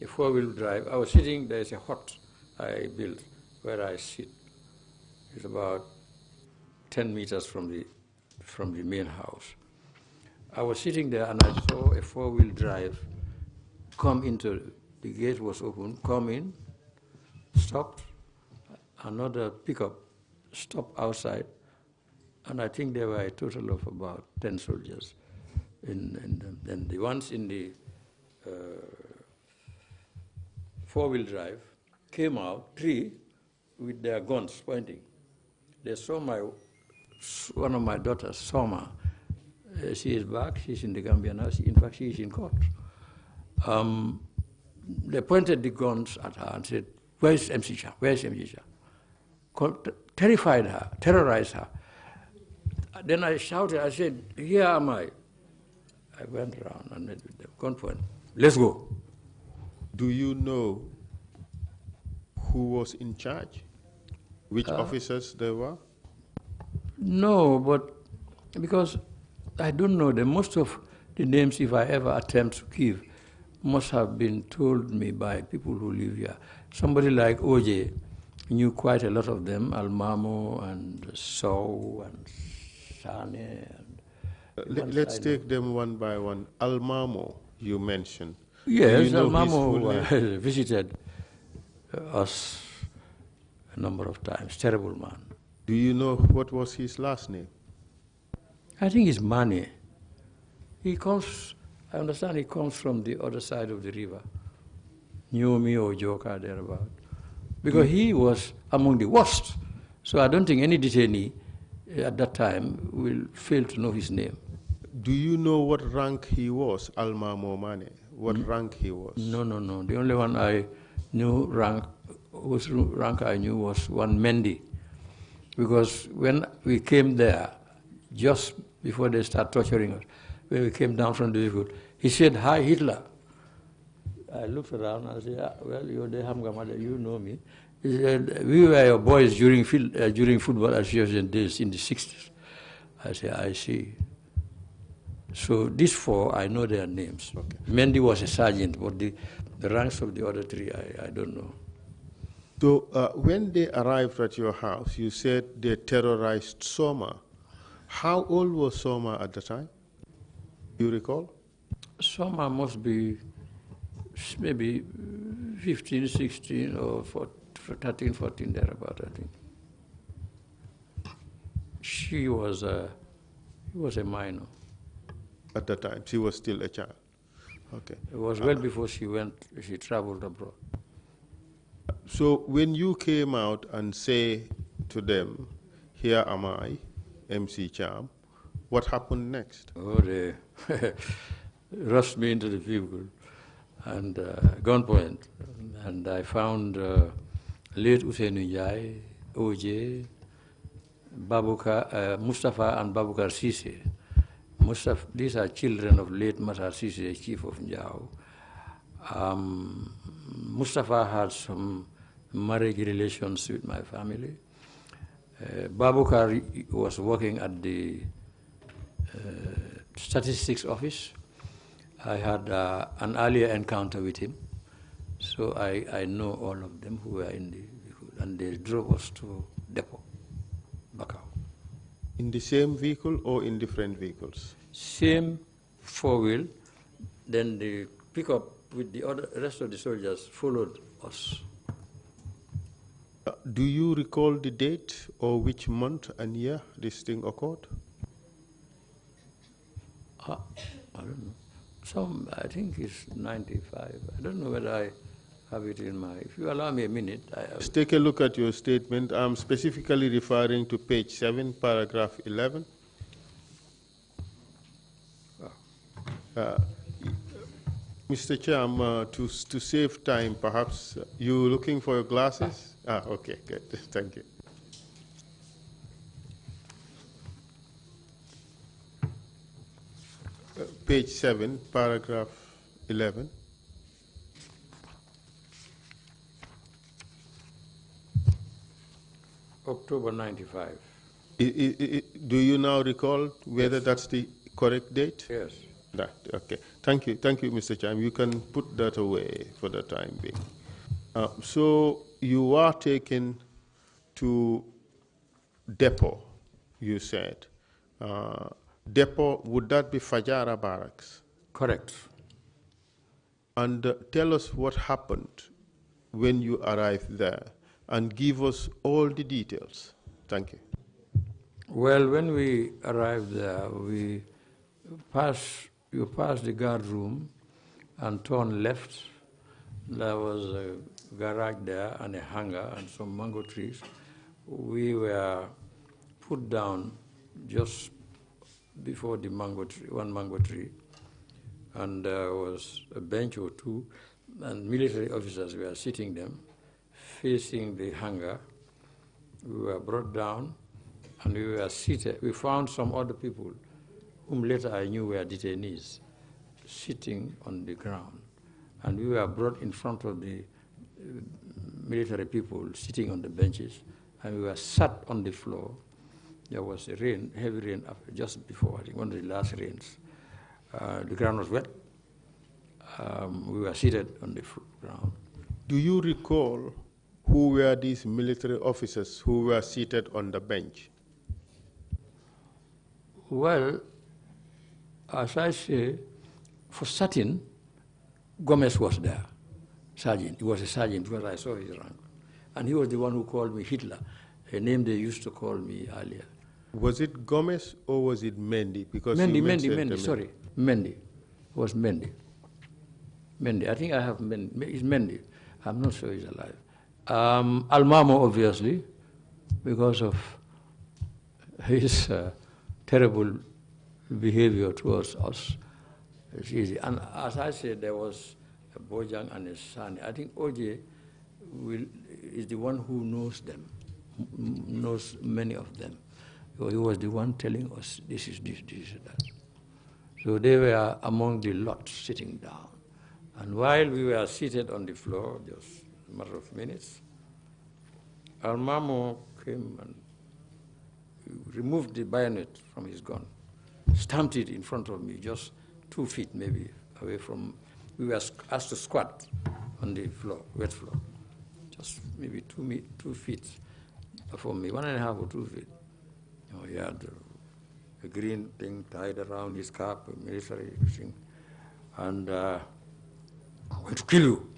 A four-wheel drive, I was sitting, there's a hut I built where I sit. It's about 10 meters from the main house. I was sitting there and I saw a four-wheel drive come into, the gate was open, come in, stopped, another pickup stopped outside, and I think there were a total of about 10 soldiers. And the ones in the four-wheel drive came out, 3, with their guns pointing. They saw one of my daughters, Soma. She is back, she's in the Gambia now. In fact, she is in court. They pointed the guns at her and said, "Where's MC Shah? Where's MC Shah?" Terrified her, terrorized her. Then I shouted, I said, "Here am I." I went around and met with them. Gunpoint, "Let's go." Do you know who was in charge? Which officers they were? No, but because I don't know them, most of the names, if I ever attempt to give, must have been told me by people who live here. Somebody like OJ knew quite a lot of them, Almamo and Sow and Sane. Let's take them one by one. Almamo, you mentioned. Yes, Almamo visited us a number of times. Terrible man. Do you know what was his last name? I think it's Mane. He comes, I understand he comes from the other side of the river. Nyomi or Joka, thereabout. because he was among the worst. So I don't think any detainee at that time will fail to know his name. Do you know what rank he was, Alma Momane? What rank he was? No. The only one I knew whose rank I knew was one Mendy. Because when we came there, just before they start torturing us, when we came down from the vehicle, he said, "Hi, Hitler." I looked around and I said, "Well, you're the Hamgamada, you know me." He said, "We were your boys during football association days in the 60s. I said, "I see." So these four, I know their names. Okay. Mendy was a sergeant, but the ranks of the other three, I don't know. So when they arrived at your house, you said they terrorized Soma. How old was Soma at the time? Do you recall? Soma must be maybe 15, 16, or 13, 14, thereabout, I think. She was a minor. At the time, she was still a child. Okay. It was well before she traveled abroad. So when you came out and say to them, "Here am I, MC Cham," what happened next? Oh, they rushed me into the vehicle and gunpoint, and I found late Usainu Njai, OJ, Mustafa and Babukar Sise. These are children of late Masar Sise, chief of Njau. Mustafa had some marriage relations with my family. Babukar was working at the statistics office. I had an earlier encounter with him, so I know all of them who were in the vehicle, and they drove us to depot, Bakau. In the same vehicle or in different vehicles? Same four-wheel, then the pickup with the rest of the soldiers followed us. Do you recall the date or which month and year this thing occurred? I don't know. I think it's 95. I don't know whether I have it in my... If you allow me a minute... Let's take a look at your statement. I'm specifically referring to page 7, paragraph 11. Mr. Cham, to save time, perhaps you looking for your glasses? Okay, good. Thank you. Page 7, paragraph 11. October 95. Do you now recall whether that's the correct date? Yes. That, okay. Thank you, Mr. Cham. You can put that away for the time being. So you are taken to depot, you said. Depot, would that be Fajara Barracks? Correct. And tell us what happened when you arrived there, and give us all the details. Thank you. Well, when we arrived there, you pass the guard room and turn left. There was a garage there and a hangar and some mango trees. We were put down just before the one mango tree, and there was a bench or two, and military officers were sitting them, facing the hangar. We were brought down, and we were seated. We found some other people, whom later I knew were detainees, sitting on the ground. And we were brought in front of the military people sitting on the benches, and we were sat on the floor. There was a rain, heavy rain, just before, I think, one of the last rains. The ground was wet. We were seated on the ground. Do you recall who were these military officers who were seated on the bench? Well, as I say, for certain, Gomez was there, sergeant. He was a sergeant because I saw his rank. And he was the one who called me Hitler, a name they used to call me earlier. Was it Gomez or was it Mendy? Because Mendy, sorry. Mendy. It was Mendy. Mendy. I think I have Mendy. It's Mendy. I'm not sure he's alive. Almamo, obviously, because of his terrible behavior towards us. It's easy. And as I said, there was a Bojang and a Sani. I think OJ is the one who knows them, knows many of them. So he was the one telling us, this is this, this is that. So they were among the lot sitting down. And while we were seated on the floor, just a matter of minutes, Almamo came and removed the bayonet from his gun, stamped it in front of me, just 2 feet maybe away from, we were asked to squat on the floor, wet floor, just maybe 2 feet from me, 1.5 or 2 feet. You know, he had a green thing tied around his cap, a military thing, and I'm going to kill you.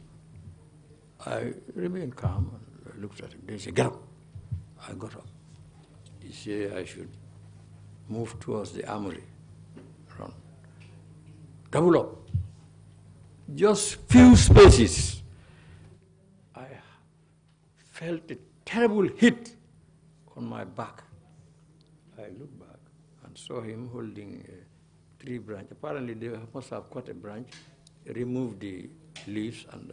I remained calm and I looked at him. Then he said, get up. I got up. He said I should move towards the armory, run. Double up. Just few spaces. I felt a terrible hit on my back. I looked back and saw him holding a tree branch. Apparently they must have cut a branch, removed the leaves and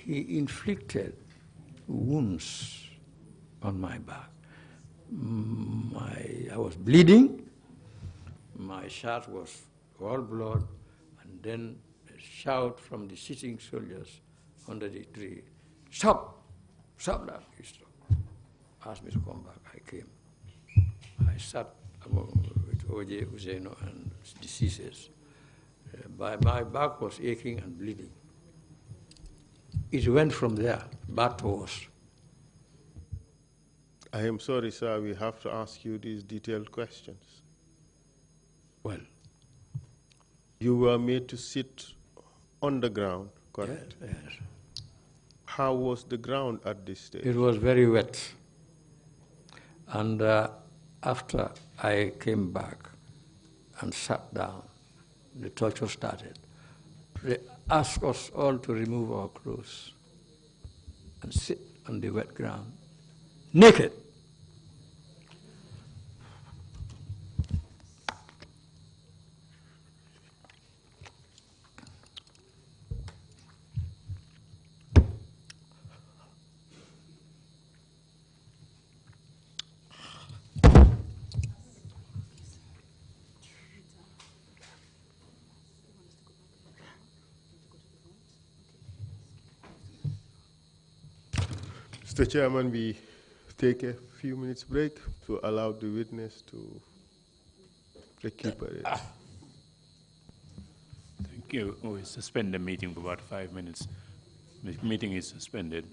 he inflicted wounds on my back. I was bleeding, my shirt was all blood, and then a shout from the sitting soldiers under the tree, stop, stop that. He stopped. Asked me to come back, I came. I sat with OJ, Uzeno, and the CSS. My back was aching and bleeding. It went from there, back to worse. I am sorry, sir, we have to ask you these detailed questions. Well, you were made to sit on the ground, correct? Yes, yes. How was the ground at this stage? It was very wet. And after I came back and sat down, the torture started. They asked us all to remove our clothes and sit on the wet ground, naked. Mr. Chairman, we take a few minutes break to allow the witness to recuperate. Thank you. We suspend the meeting for about 5 minutes. The meeting is suspended.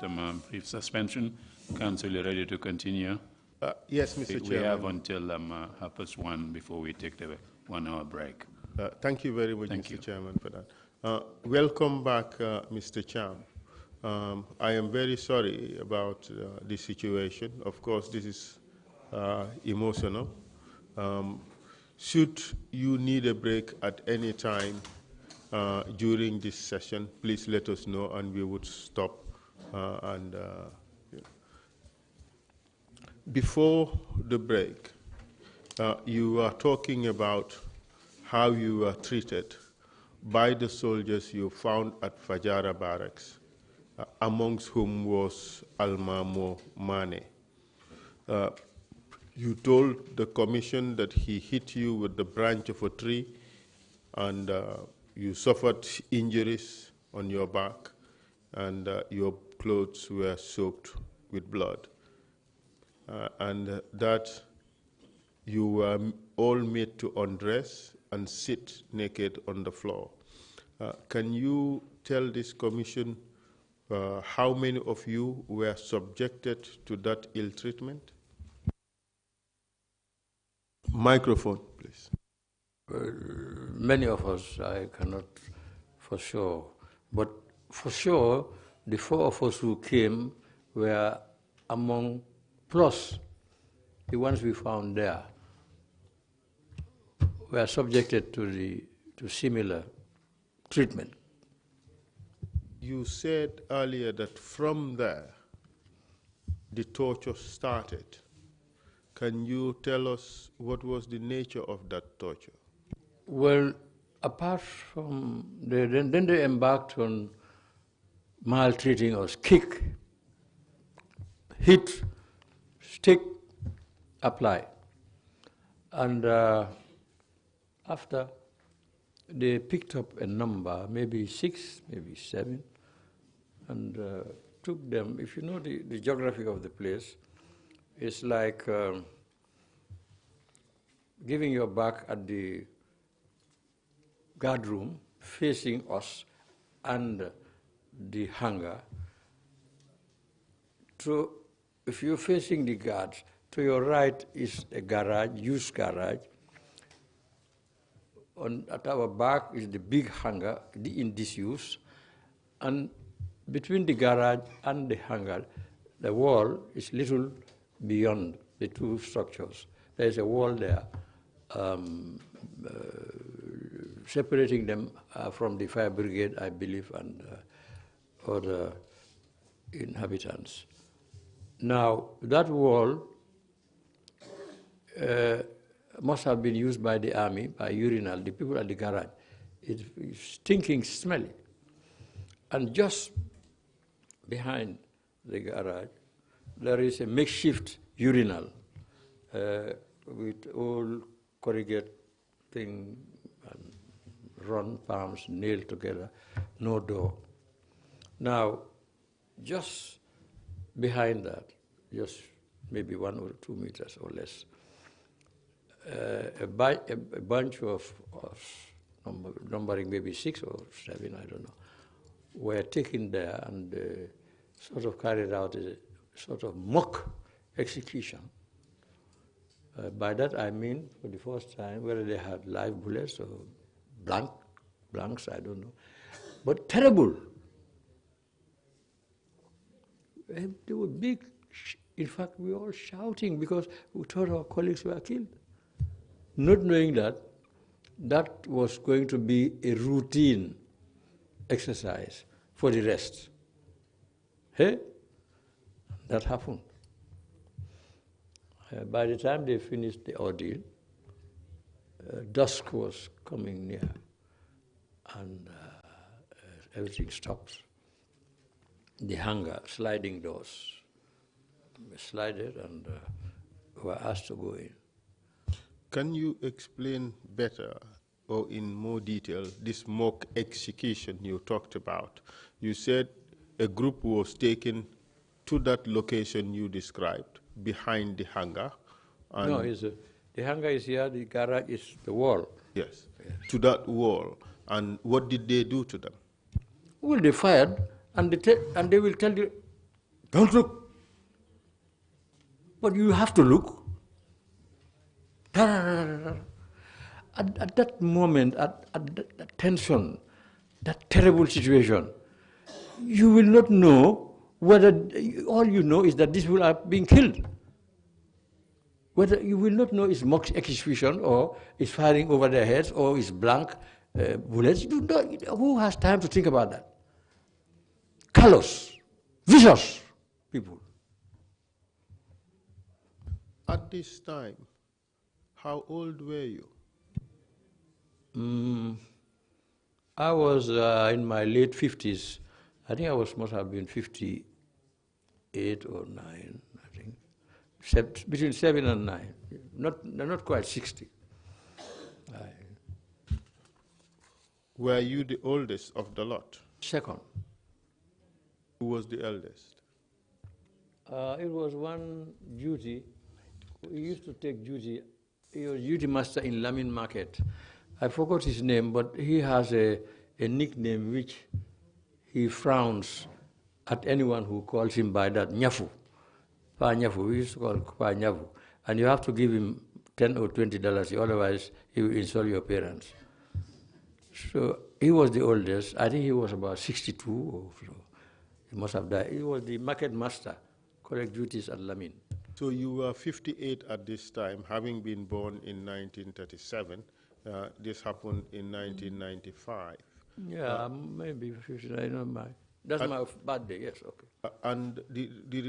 Some brief suspension. Council, you ready to continue? Yes, Mr. We have Chairman. until 1:30 before we take the 1-hour break. Thank you very much, Thank Mr. you. Chairman, for that. Welcome back, Mr. Cham. I am very sorry about this situation. Of course, this is emotional. Should you need a break at any time during this session, please let us know and we would stop. Before the break, you were talking about how you were treated by the soldiers you found at Fajara barracks, amongst whom was Almamo Mane. You told the commission that he hit you with the branch of a tree and you suffered injuries on your back and your clothes were soaked with blood. And that you were all made to undress and sit naked on the floor. Can you tell this commission how many of you were subjected to that ill treatment? Microphone, please. Many of us, I cannot for sure, but for sure, the 4 of us who came were among, plus the ones we found there, were subjected to similar treatment. You said earlier that from there, the torture started. Can you tell us what was the nature of that torture? Well, apart from, then they embarked on maltreating us, kick, hit, stick, apply. And after they picked up a number, maybe 6, maybe 7, and took them. If you know the geography of the place, it's like giving your back at the guard room, facing us and the hangar. If you're facing the guards, to your right is a garage, used garage. At our back is the big hangar in disuse, and between the garage and the hangar, the wall is little beyond the two structures. There's a wall there separating them from the fire brigade, I believe, and other inhabitants. Now, that wall must have been used by the army, by urinal, the people at the garage. It's stinking, smelly. And just behind the garage, there is a makeshift urinal with all corrugate thing and run palms nailed together, no door. Now, just behind that, just maybe 1 or 2 meters or less, a bunch of numbering maybe 6 or 7, I don't know, were taken there and sort of carried out a sort of mock execution. By that I mean, for the first time, whether they had live bullets or blanks, I don't know, but terrible. They were big. In fact, we were all shouting because we thought our colleagues were killed, not knowing that that was going to be a routine exercise for the rest. Hey, that happened. By the time they finished the ordeal, dusk was coming near, and everything stopped. The hangar, sliding doors, slided and were asked to go in. Can you explain better or in more detail this mock execution you talked about? You said a group was taken to that location you described, behind the hangar. No, the hangar is here, the garage is the wall. Yes, to that wall. And what did they do to them? Well, they fired, and they will tell you, don't look. But you have to look. At that moment, at that tension, that terrible situation, you will not know whether, all you know is that these people are being killed. Whether you will not know it's mock execution or it's firing over their heads or it's blank bullets. Who has time to think about that? Callous, vicious people. At this time, how old were you? I was in my late 50s. I think must have been 58 or 9, I think. Between 7 and 9. Not quite 60. Were you the oldest of the lot? Second. Who was the eldest? It was one duty. He used to take duty. He was duty master in Lamin Market. I forgot his name, but he has a nickname which he frowns at anyone who calls him by that, Nyafu. Pa Nyafu, we used to call Pa Nyafu. And you have to give him $10 or $20, otherwise he will insult your parents. So he was the oldest. I think he was about 62 or so. He must have died. He was the market master, correct duties at Lamin. So you were 58 at this time, having been born in 1937. This happened in 1995. Yeah, maybe 59. I don't mind. That's my birthday, yes, okay. And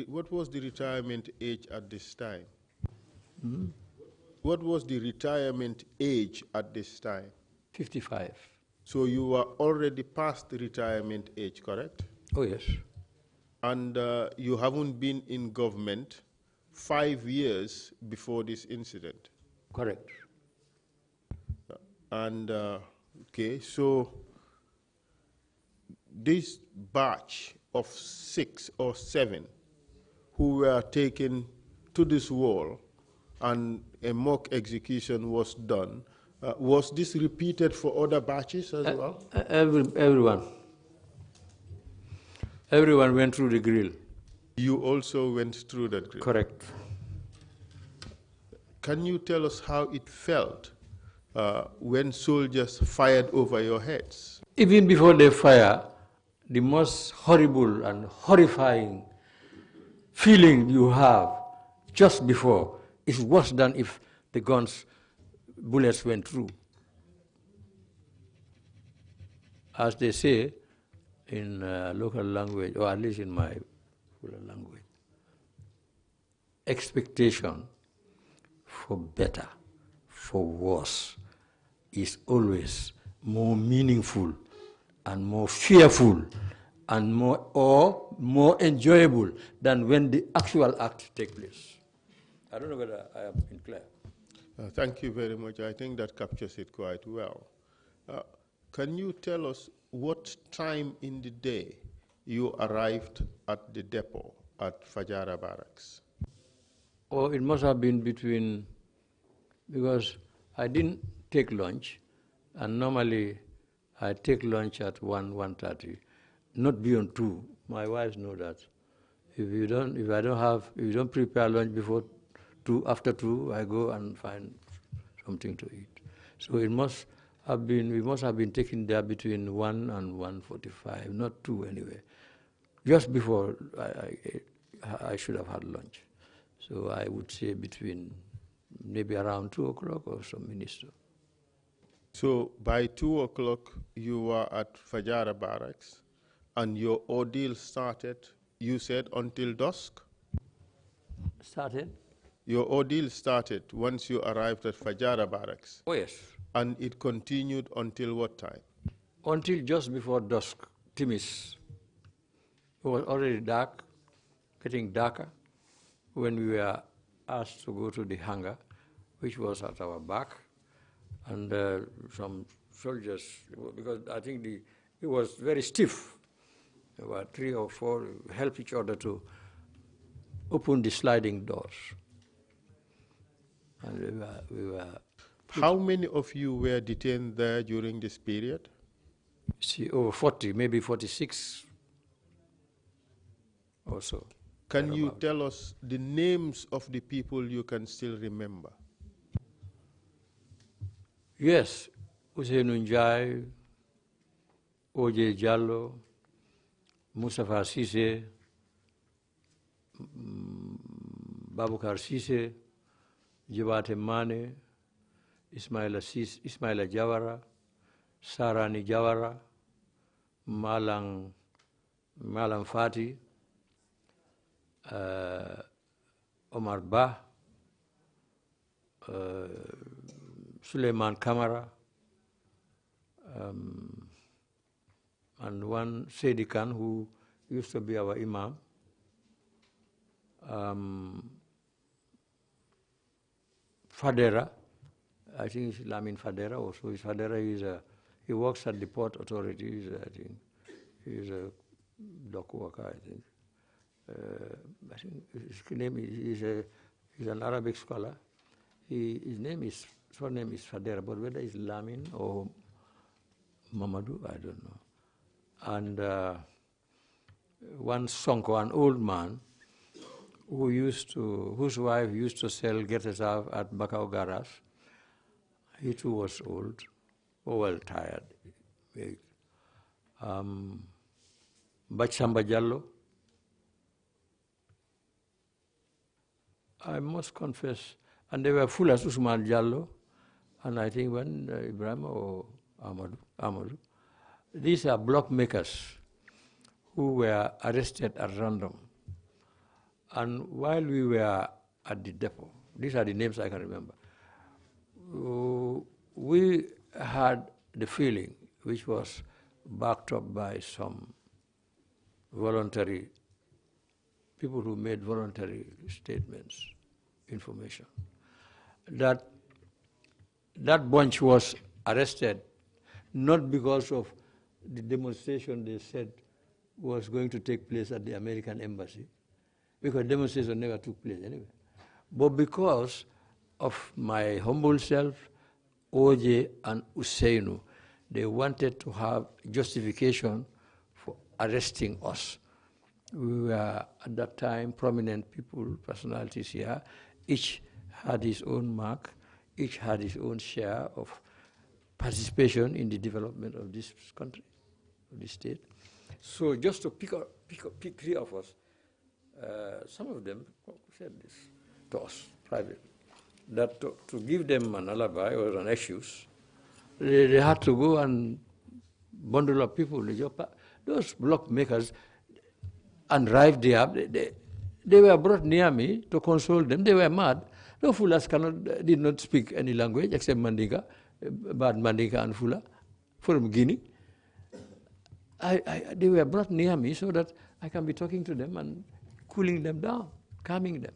what was the retirement age at this time? What was the retirement age at this time? 55. So you were already past the retirement age, correct? Oh, yes. And you haven't been in government 5 years before this incident? Correct. And, okay, so this batch of 6 or 7 who were taken to this wall and a mock execution was done, was this repeated for other batches as well? Everyone. Everyone went through the grill. You also went through that grill? Correct. Can you tell us how it felt when soldiers fired over your heads? Even before they fire, the most horrible and horrifying feeling you have just before is worse than if the bullets went through. As they say in local language, or at least in my language, expectation for better, for worse, is always more meaningful and more fearful and more enjoyable than when the actual act takes place. I don't know whether I am clear. Thank you very much. I think that captures it quite well. Can you tell us what time in the day you arrived at the depot at Fajara Barracks? Oh, it must have been because I didn't take lunch, and normally I take lunch at 1:30, not beyond 2. My wives know that. If you don't prepare lunch before 2, after 2, I go and find something to eat. So we must have been taken there between 1 and 1:45, not 2 anyway. Just before I should have had lunch. So I would say between maybe around 2 o'clock or some minutes. So by 2 o'clock you were at Fajara Barracks, And your ordeal started, you said, until dusk? Started? Your ordeal started once you arrived at Fajara barracks. Oh, yes. And it continued until what time? Until just before dusk, Timis. It was already dark, getting darker, when we were asked to go to the hangar, which was at our back, and some soldiers, because I think it was very stiff. There were 3 or 4 help each other to open the sliding doors. And we were How many of you were detained there during this period? see, over 40, maybe 46 or so. Can you tell us the names of the people you can still remember? Yes, Ousseynou Ndiaye, O.J. Diallo, Moustapha Cissé, Baboucar Cissé, Jibate Mane, Ismaila Jawara, Sarani Jawara, Malang Fati, Omar Ba, Suleiman Kamara, and one Sedi Khan who used to be our imam. Fadera, I think it's Lamin Fadera also. Fadera he works at the Port Authority. He's a dock worker, I think. I think his name he's an Arabic scholar. His surname is Fadera, but whether it's Lamin or Mamadou, I don't know. And one Sonko, an old man, whose wife used to sell Getesav at Bakau Garage. He too was old, well tired. Bachamba Jallo. I must confess, and they were full as Usman Jallo, and I think when Ibrahim or Amadou. These are block makers who were arrested at random. And while we were at the depot, these are the names I can remember, we had the feeling, which was backed up by some voluntary people who made voluntary statements, information, that bunch was arrested not because of the demonstration they said was going to take place at the American embassy, because demonstration never took place anyway, but because of my humble self, OJ and Ousseynou. They wanted to have justification for arresting us. We were at that time prominent people, personalities here. Each had his own mark, each had his own share of participation in the development of this country, of this state. So just to pick 3 of us, some of them said this to us privately, that to give them an alibi or an excuse, they had to go and bundle up people. Those block makers arrived there. They were brought near me to console them. They were mad. No Fulas did not speak any language except Mandinka, bad Mandinka and Fula from Guinea. They were brought near me so that I can be talking to them and cooling them down, calming them.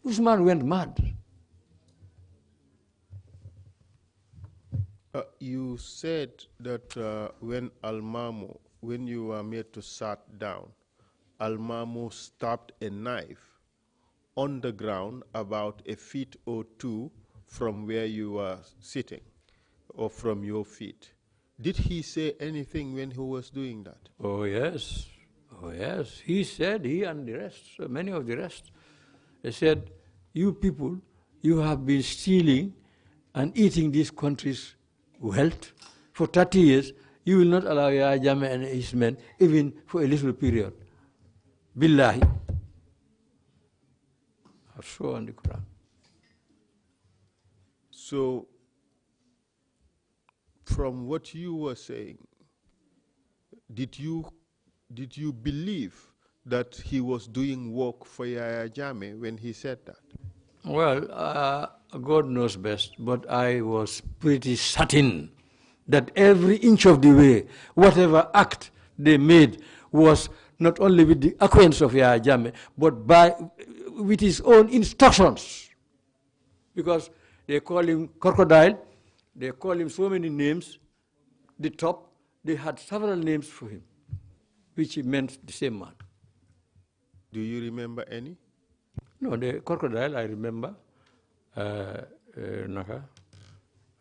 Usman went mad. You said that when you were made to sit down, Almamo stabbed a knife on the ground about a feet or 2 from where you were sitting, or from your feet. Did he say anything when he was doing that? Oh yes, He said, he and the rest, many of the rest, they said, you people, you have been stealing and eating this country's wealth for 30 years. You will not allow Yahya Jammeh and his men even for a little period. Billahi. I saw on the Quran. So, from what you were saying, did you believe that he was doing work for Yahya Jammeh when he said that? Well, God knows best, but I was pretty certain that every inch of the way, whatever act they made was not only with the acquaintance of Yahya Jammeh, but with his own instructions. Because they call him crocodile, they call him so many names, the top, they had several names for him, which meant the same man. Do you remember any? No, the crocodile, I remember, Naka,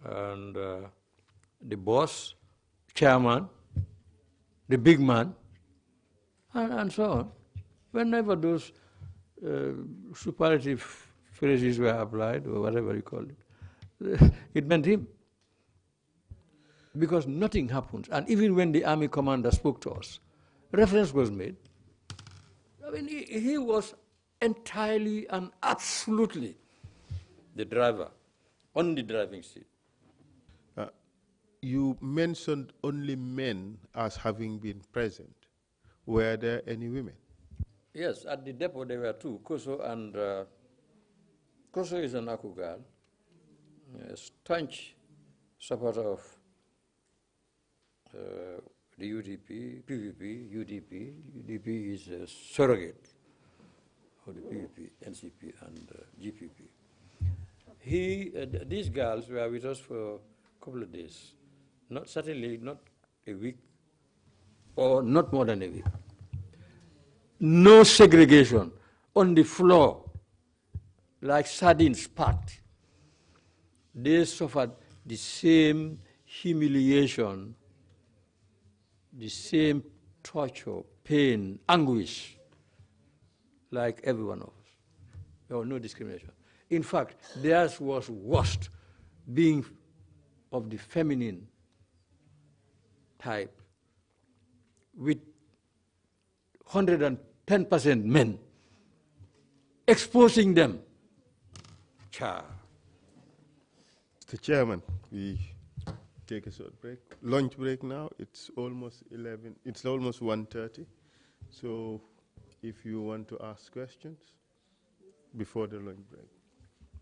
and the boss, chairman, the big man, and so on. Whenever those superlative phrases were applied, or whatever you call it, it meant him. Because nothing happens. And even when the army commander spoke to us, reference was made. I mean, he was entirely and absolutely the driver, on the driving seat. You mentioned only men as having been present. Were there any women? Yes, at the depot there were two, Koso and Koso is an Aku girl, a staunch supporter of the UDP, PVP, UDP. UDP is a surrogate of the PVP, NCP, and GPP. These girls were with us for a couple of days, certainly not a week, or not more than a week. No segregation on the floor, like sardines packed. They suffered the same humiliation, the same torture, pain, anguish, like every one of us. There was no discrimination. In fact, theirs was worst, being of the feminine type, with 110% men, exposing them. Cha. Mr. Chairman, we take a short break. Lunch break now. It's almost 11. It's almost 1:30. So, if you want to ask questions before the lunch break,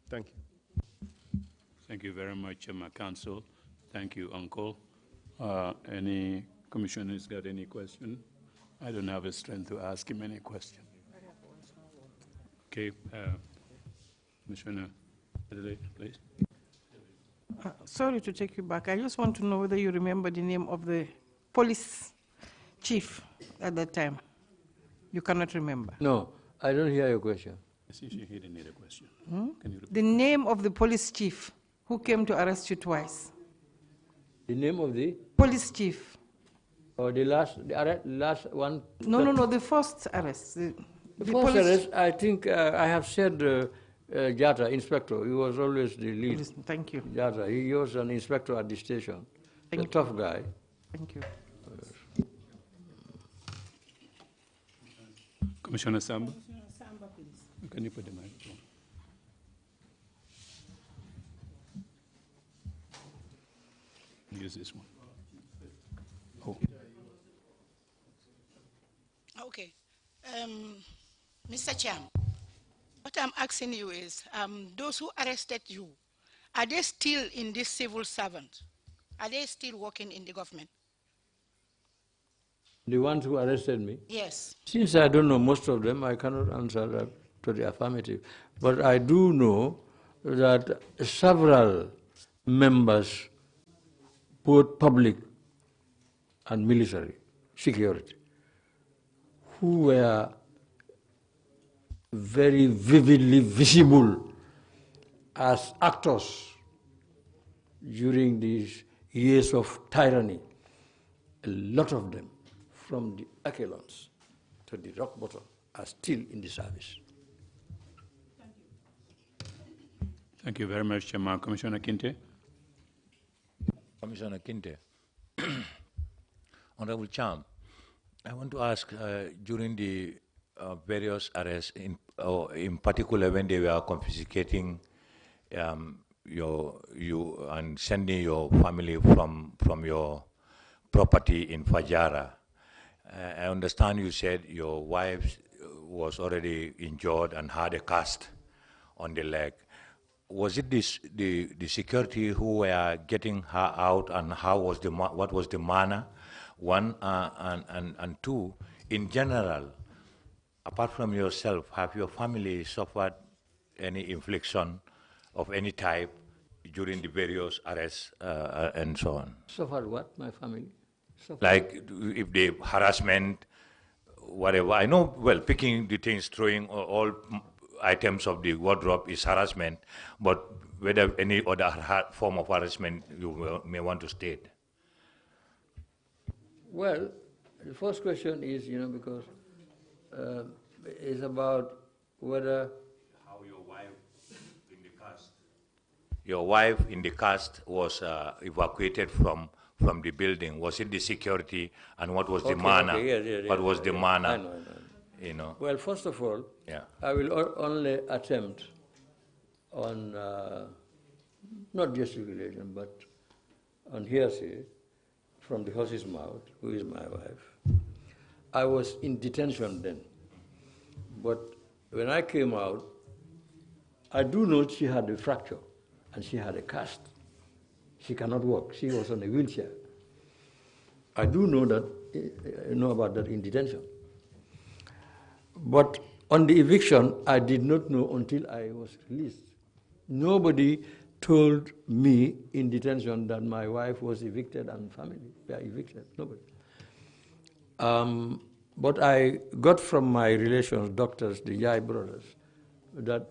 thank you. Thank you very much, my counsel. Thank you, Uncle. Any commissioners got any question? I don't have the strength to ask him any question. Okay, Commissioner Adelaide, please. Sorry to take you back. I just want to know whether you remember the name of the police chief at that time. You cannot remember. No, I don't hear your question. I see he didn't need a question. Can you repeat? The name of the police chief who came to arrest you twice. The name of the? Police chief. Or the last one? No, the first arrest. The first arrest, I think I have said Jata, inspector. He was always the lead. Thank you. Jata, he was an inspector at the station. A tough guy. Thank you. Commissioner Samba? Commissioner Samba, please. Can you put the microphone? Use this one. Oh. Okay. Mr. Chairman, what I'm asking you is, those who arrested you, are they still in this civil servant? Are they still working in the government? The ones who arrested me? Yes. Since I don't know most of them, I cannot answer that to the affirmative. But I do know that several members, both public and military security, who were very vividly visible as actors during these years of tyranny, a lot of them, from the echelons to the rock bottom, are still in the service. Thank you very much, Chairman. Commissioner Kinte. Commissioner Kinte. Honorable Cham, I want to ask, during the various arrests, in particular when they were confiscating you and sending your family from your property in Fajara, I understand you said your wife was already injured and had a cast on the leg. Was it the security who were getting her out, and what was the manner? One, and two, in general, apart from yourself, have your family suffered any infliction of any type during the various arrests and so on? Suffered what, my family? Suffered. Like if the harassment, whatever. I know, well, picking the things, throwing all items of the wardrobe is harassment, but whether any other form of harassment you may want to state. Well, the first question is, because it's about whether... How your wife in the cast was evacuated from the building. Was it the security, and what was the manner? Okay, what was the manner? I know. Well, first of all, I will only attempt on not gesticulation, but on hearsay from the horse's mouth, who is my wife. I was in detention then, but when I came out, I do know she had a fracture and she had a cast. She cannot walk. She was on a wheelchair. I do know about that in detention. But on the eviction, I did not know until I was released. Nobody told me in detention that my wife was evicted and family were evicted. Nobody. But I got from my relations, doctors, the Yai brothers, that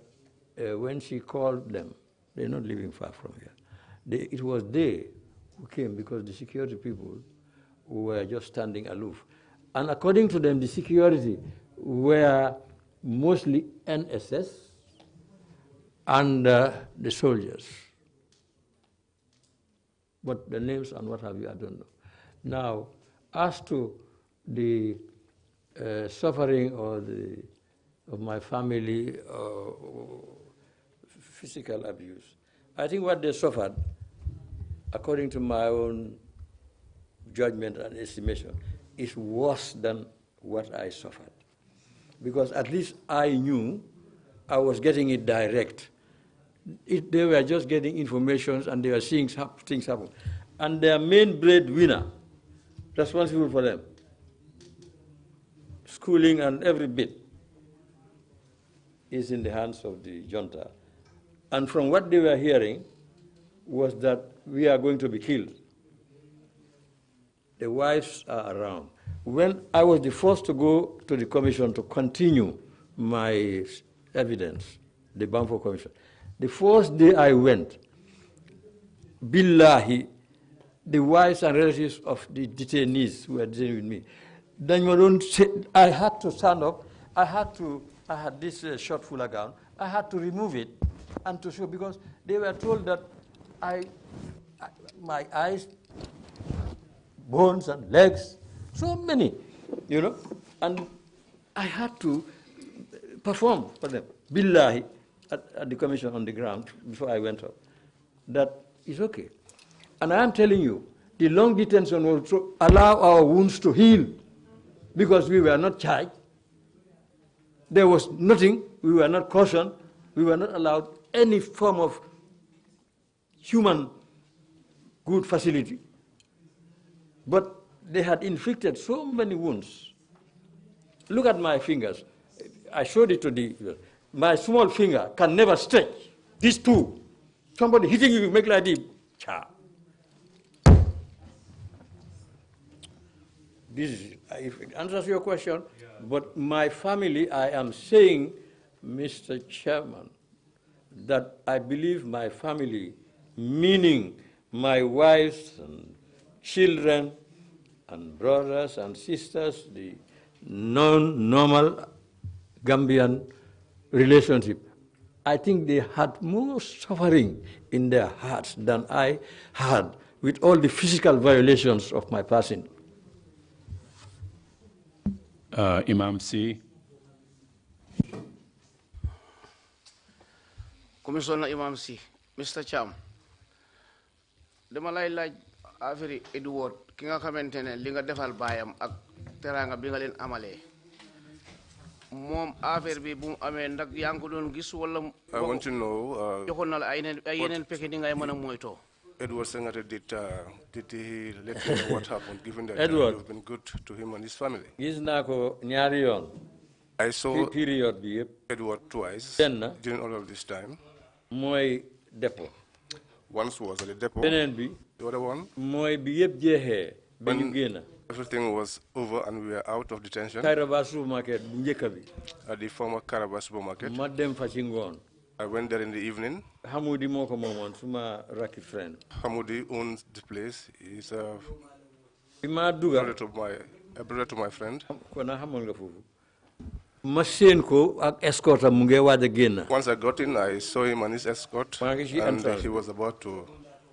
when she called them, they're not living far from here, it was they who came because the security people were just standing aloof. And according to them, the security were mostly NSS and the soldiers. But the names and what have you, I don't know. Now, as to the suffering of my family, physical abuse, I think what they suffered, according to my own judgment and estimation, is worse than what I suffered. Because at least I knew I was getting it direct. They were just getting information and they were seeing things happen. And their main breadwinner, responsible for them, schooling and every bit, is in the hands of the junta. And from what they were hearing was that we are going to be killed. The wives are around. When I was the first to go to the commission to continue my evidence, the Bamford Commission, the first day I went, billahi, the wives and relatives of the detainees who were detained with me, I had to stand up, I had this short fuller gown, I had to remove it and to show, because they were told that my eyes, bones and legs, so many, and I had to perform for them, billahi, at the commission on the ground before I went up. That is okay. And I am telling you, the long detention will allow our wounds to heal because we were not charged. There was nothing, we were not cautioned, we were not allowed any form of human good facility. But they had inflicted so many wounds. Look at my fingers. I showed it to my small finger can never stretch. These two. Somebody hitting you, make like this. Cha. This is, if it answers your question, but my family, I am saying, Mr. Chairman, that I believe my family, meaning my wives and children and brothers and sisters, the non-normal Gambian relationship, I think they had more suffering in their hearts than I had with all the physical violations of my passing. Imam C. Commissioner Imam C. Mr. Cham, dama lay laaj affaire Edward ki nga xamantene li nga defal bayam ak teranga bi nga leen amalee moom affaire bi bu mu amee ndax yaa ngi ko doon gis wala I want to know joxoon na la ay yeneen pexe ni ngay mën a moytoo. Edward Sengate, did he let you know what happened, given that Edward. you've been good to him and his family? gis naa ko ñaari yoon. I saw period bi yëpp. Edward twice benn during all of this time. mooy dépôt. Once was at the depot. beneen bi. The other one? mooy bi yëpp jeexee. ba ñu génn. Everything was over and we were out of detention. Kairaba supermarket bu njëkk bi. At the former Karaba supermarket. ma dem fa ci ngoon. I went there in the evening. Hamudi moo ko moomoon suma rakki friend. Hamudi owns the place. He's a brother to my friend. kon na xamoon nga foofu. ma seen ko ak escort am mu ngi waaj a génn. Once I got in, I saw him and his escort, and entrance. he was about to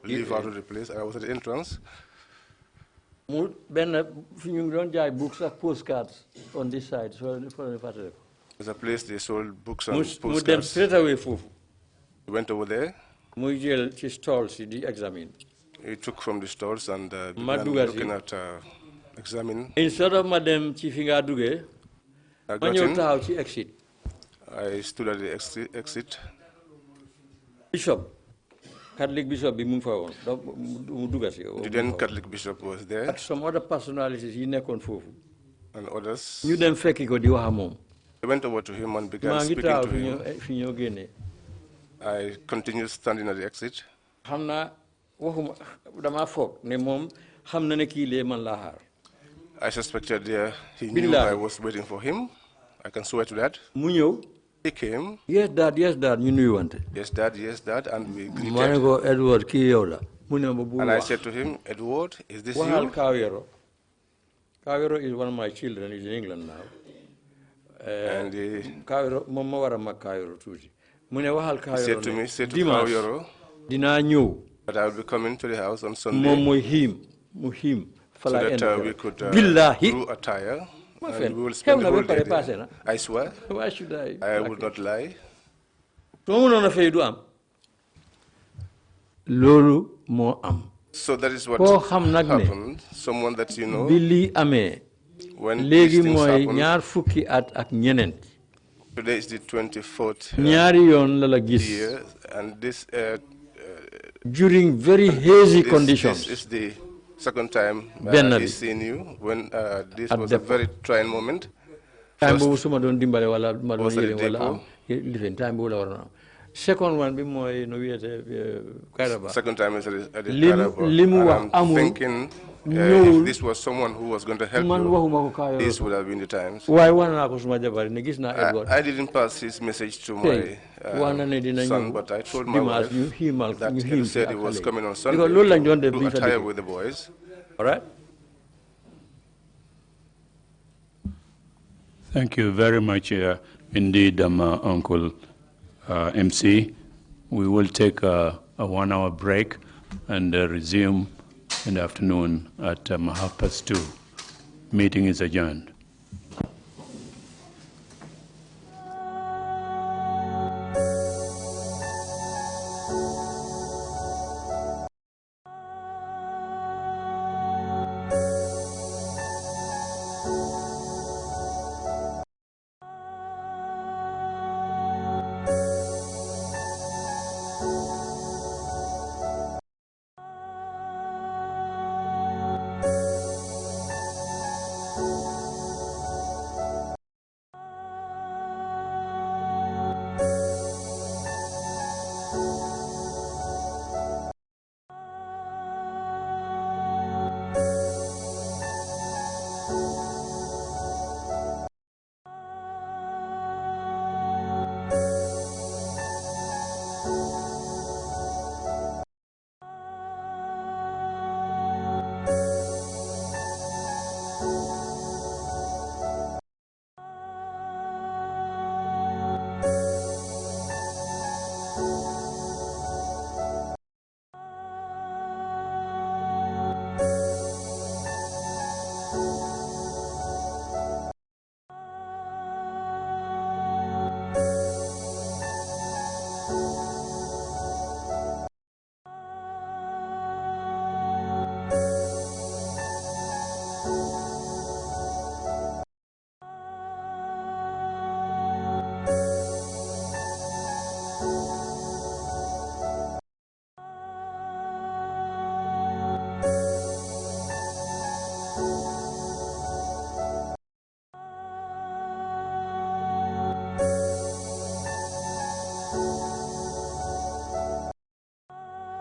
leave out of the place. I was at the entrance. mu benn fi ñu doon jaay books ak postcards on this side so There's a place they sold books and mu postcards. dem straight away foofu. He went over there. muy jël ci stalls yi di examine. He took from the stalls and ma began dugal looking at examining. instead of ma dem ci fi nga duggee. I ma got ñëw in. taxaw ci exit. I stood at the exit. Bishop Catholic bishop bi mu ngi fa woon donc mu dugga si. The then Catholic bishop was there. ak some other personalities yi nekkoon foofu. And others. ñu dem fekki ko di wax ak moom. I went over to him and began maa ngi speaking taxaw to him. fi ñoo génnee. I continued standing at the exit. xam naa waxuma damaa foog ne moom xam na ne kii lee man laa xaar. I suspected he knew I was waiting for him. I can swear to that. mu ñëw. He came. Yes, Dad, ñu nuyuwante. Yes, Dad, and we greeted. ma ne ko Edward kii yow la. mu ne ma bu And I said to him, Edward, is this waxal you? Kawero. Kawero is one of my children. He's in England now. And Kawero moom ma war a mag Kawero tuuti. mu ne waxal Kawero he said to me, say to Dimanche Kawero, dinaa ñëw. that I will be coming to the house on Sunday. moom mooy mu him. So that we could billahi. brew a tire. My And friend, we will spend the whole day pare there. na. I swear. Why should I? I would not lie. soo mënoon a fay du am. loolu moo am. So that is what koo xam nag ne. happened. Someone that you know. bi lii amee. When léegi these things mooy happen, ñaar fukki at ak ñeneent. today is the 24th ñaari yoon la la gis. year, and this during very hazy conditions. This is the second time he's seen you when this was a very trying moment. Time boobu suma doon dimbale wala ma doon yële wala am lifin time boobu la war na am. Second one bi mooy no wiyete Kairaba. Second time is at the Kairaba. Limu wax I'm amul thinking if this was someone who was going to help you, this would have been the times. Waaye wax naa ko suma jabar ne gis naa Edward. I didn't pass his message to my son, but I told my wife that he said he was coming on Sunday to do a tire with the boys. All right? Thank you very much indeed, Uncle MC. We will take a 1 hour break and resume in the afternoon at 2:30. Meeting is adjourned. you.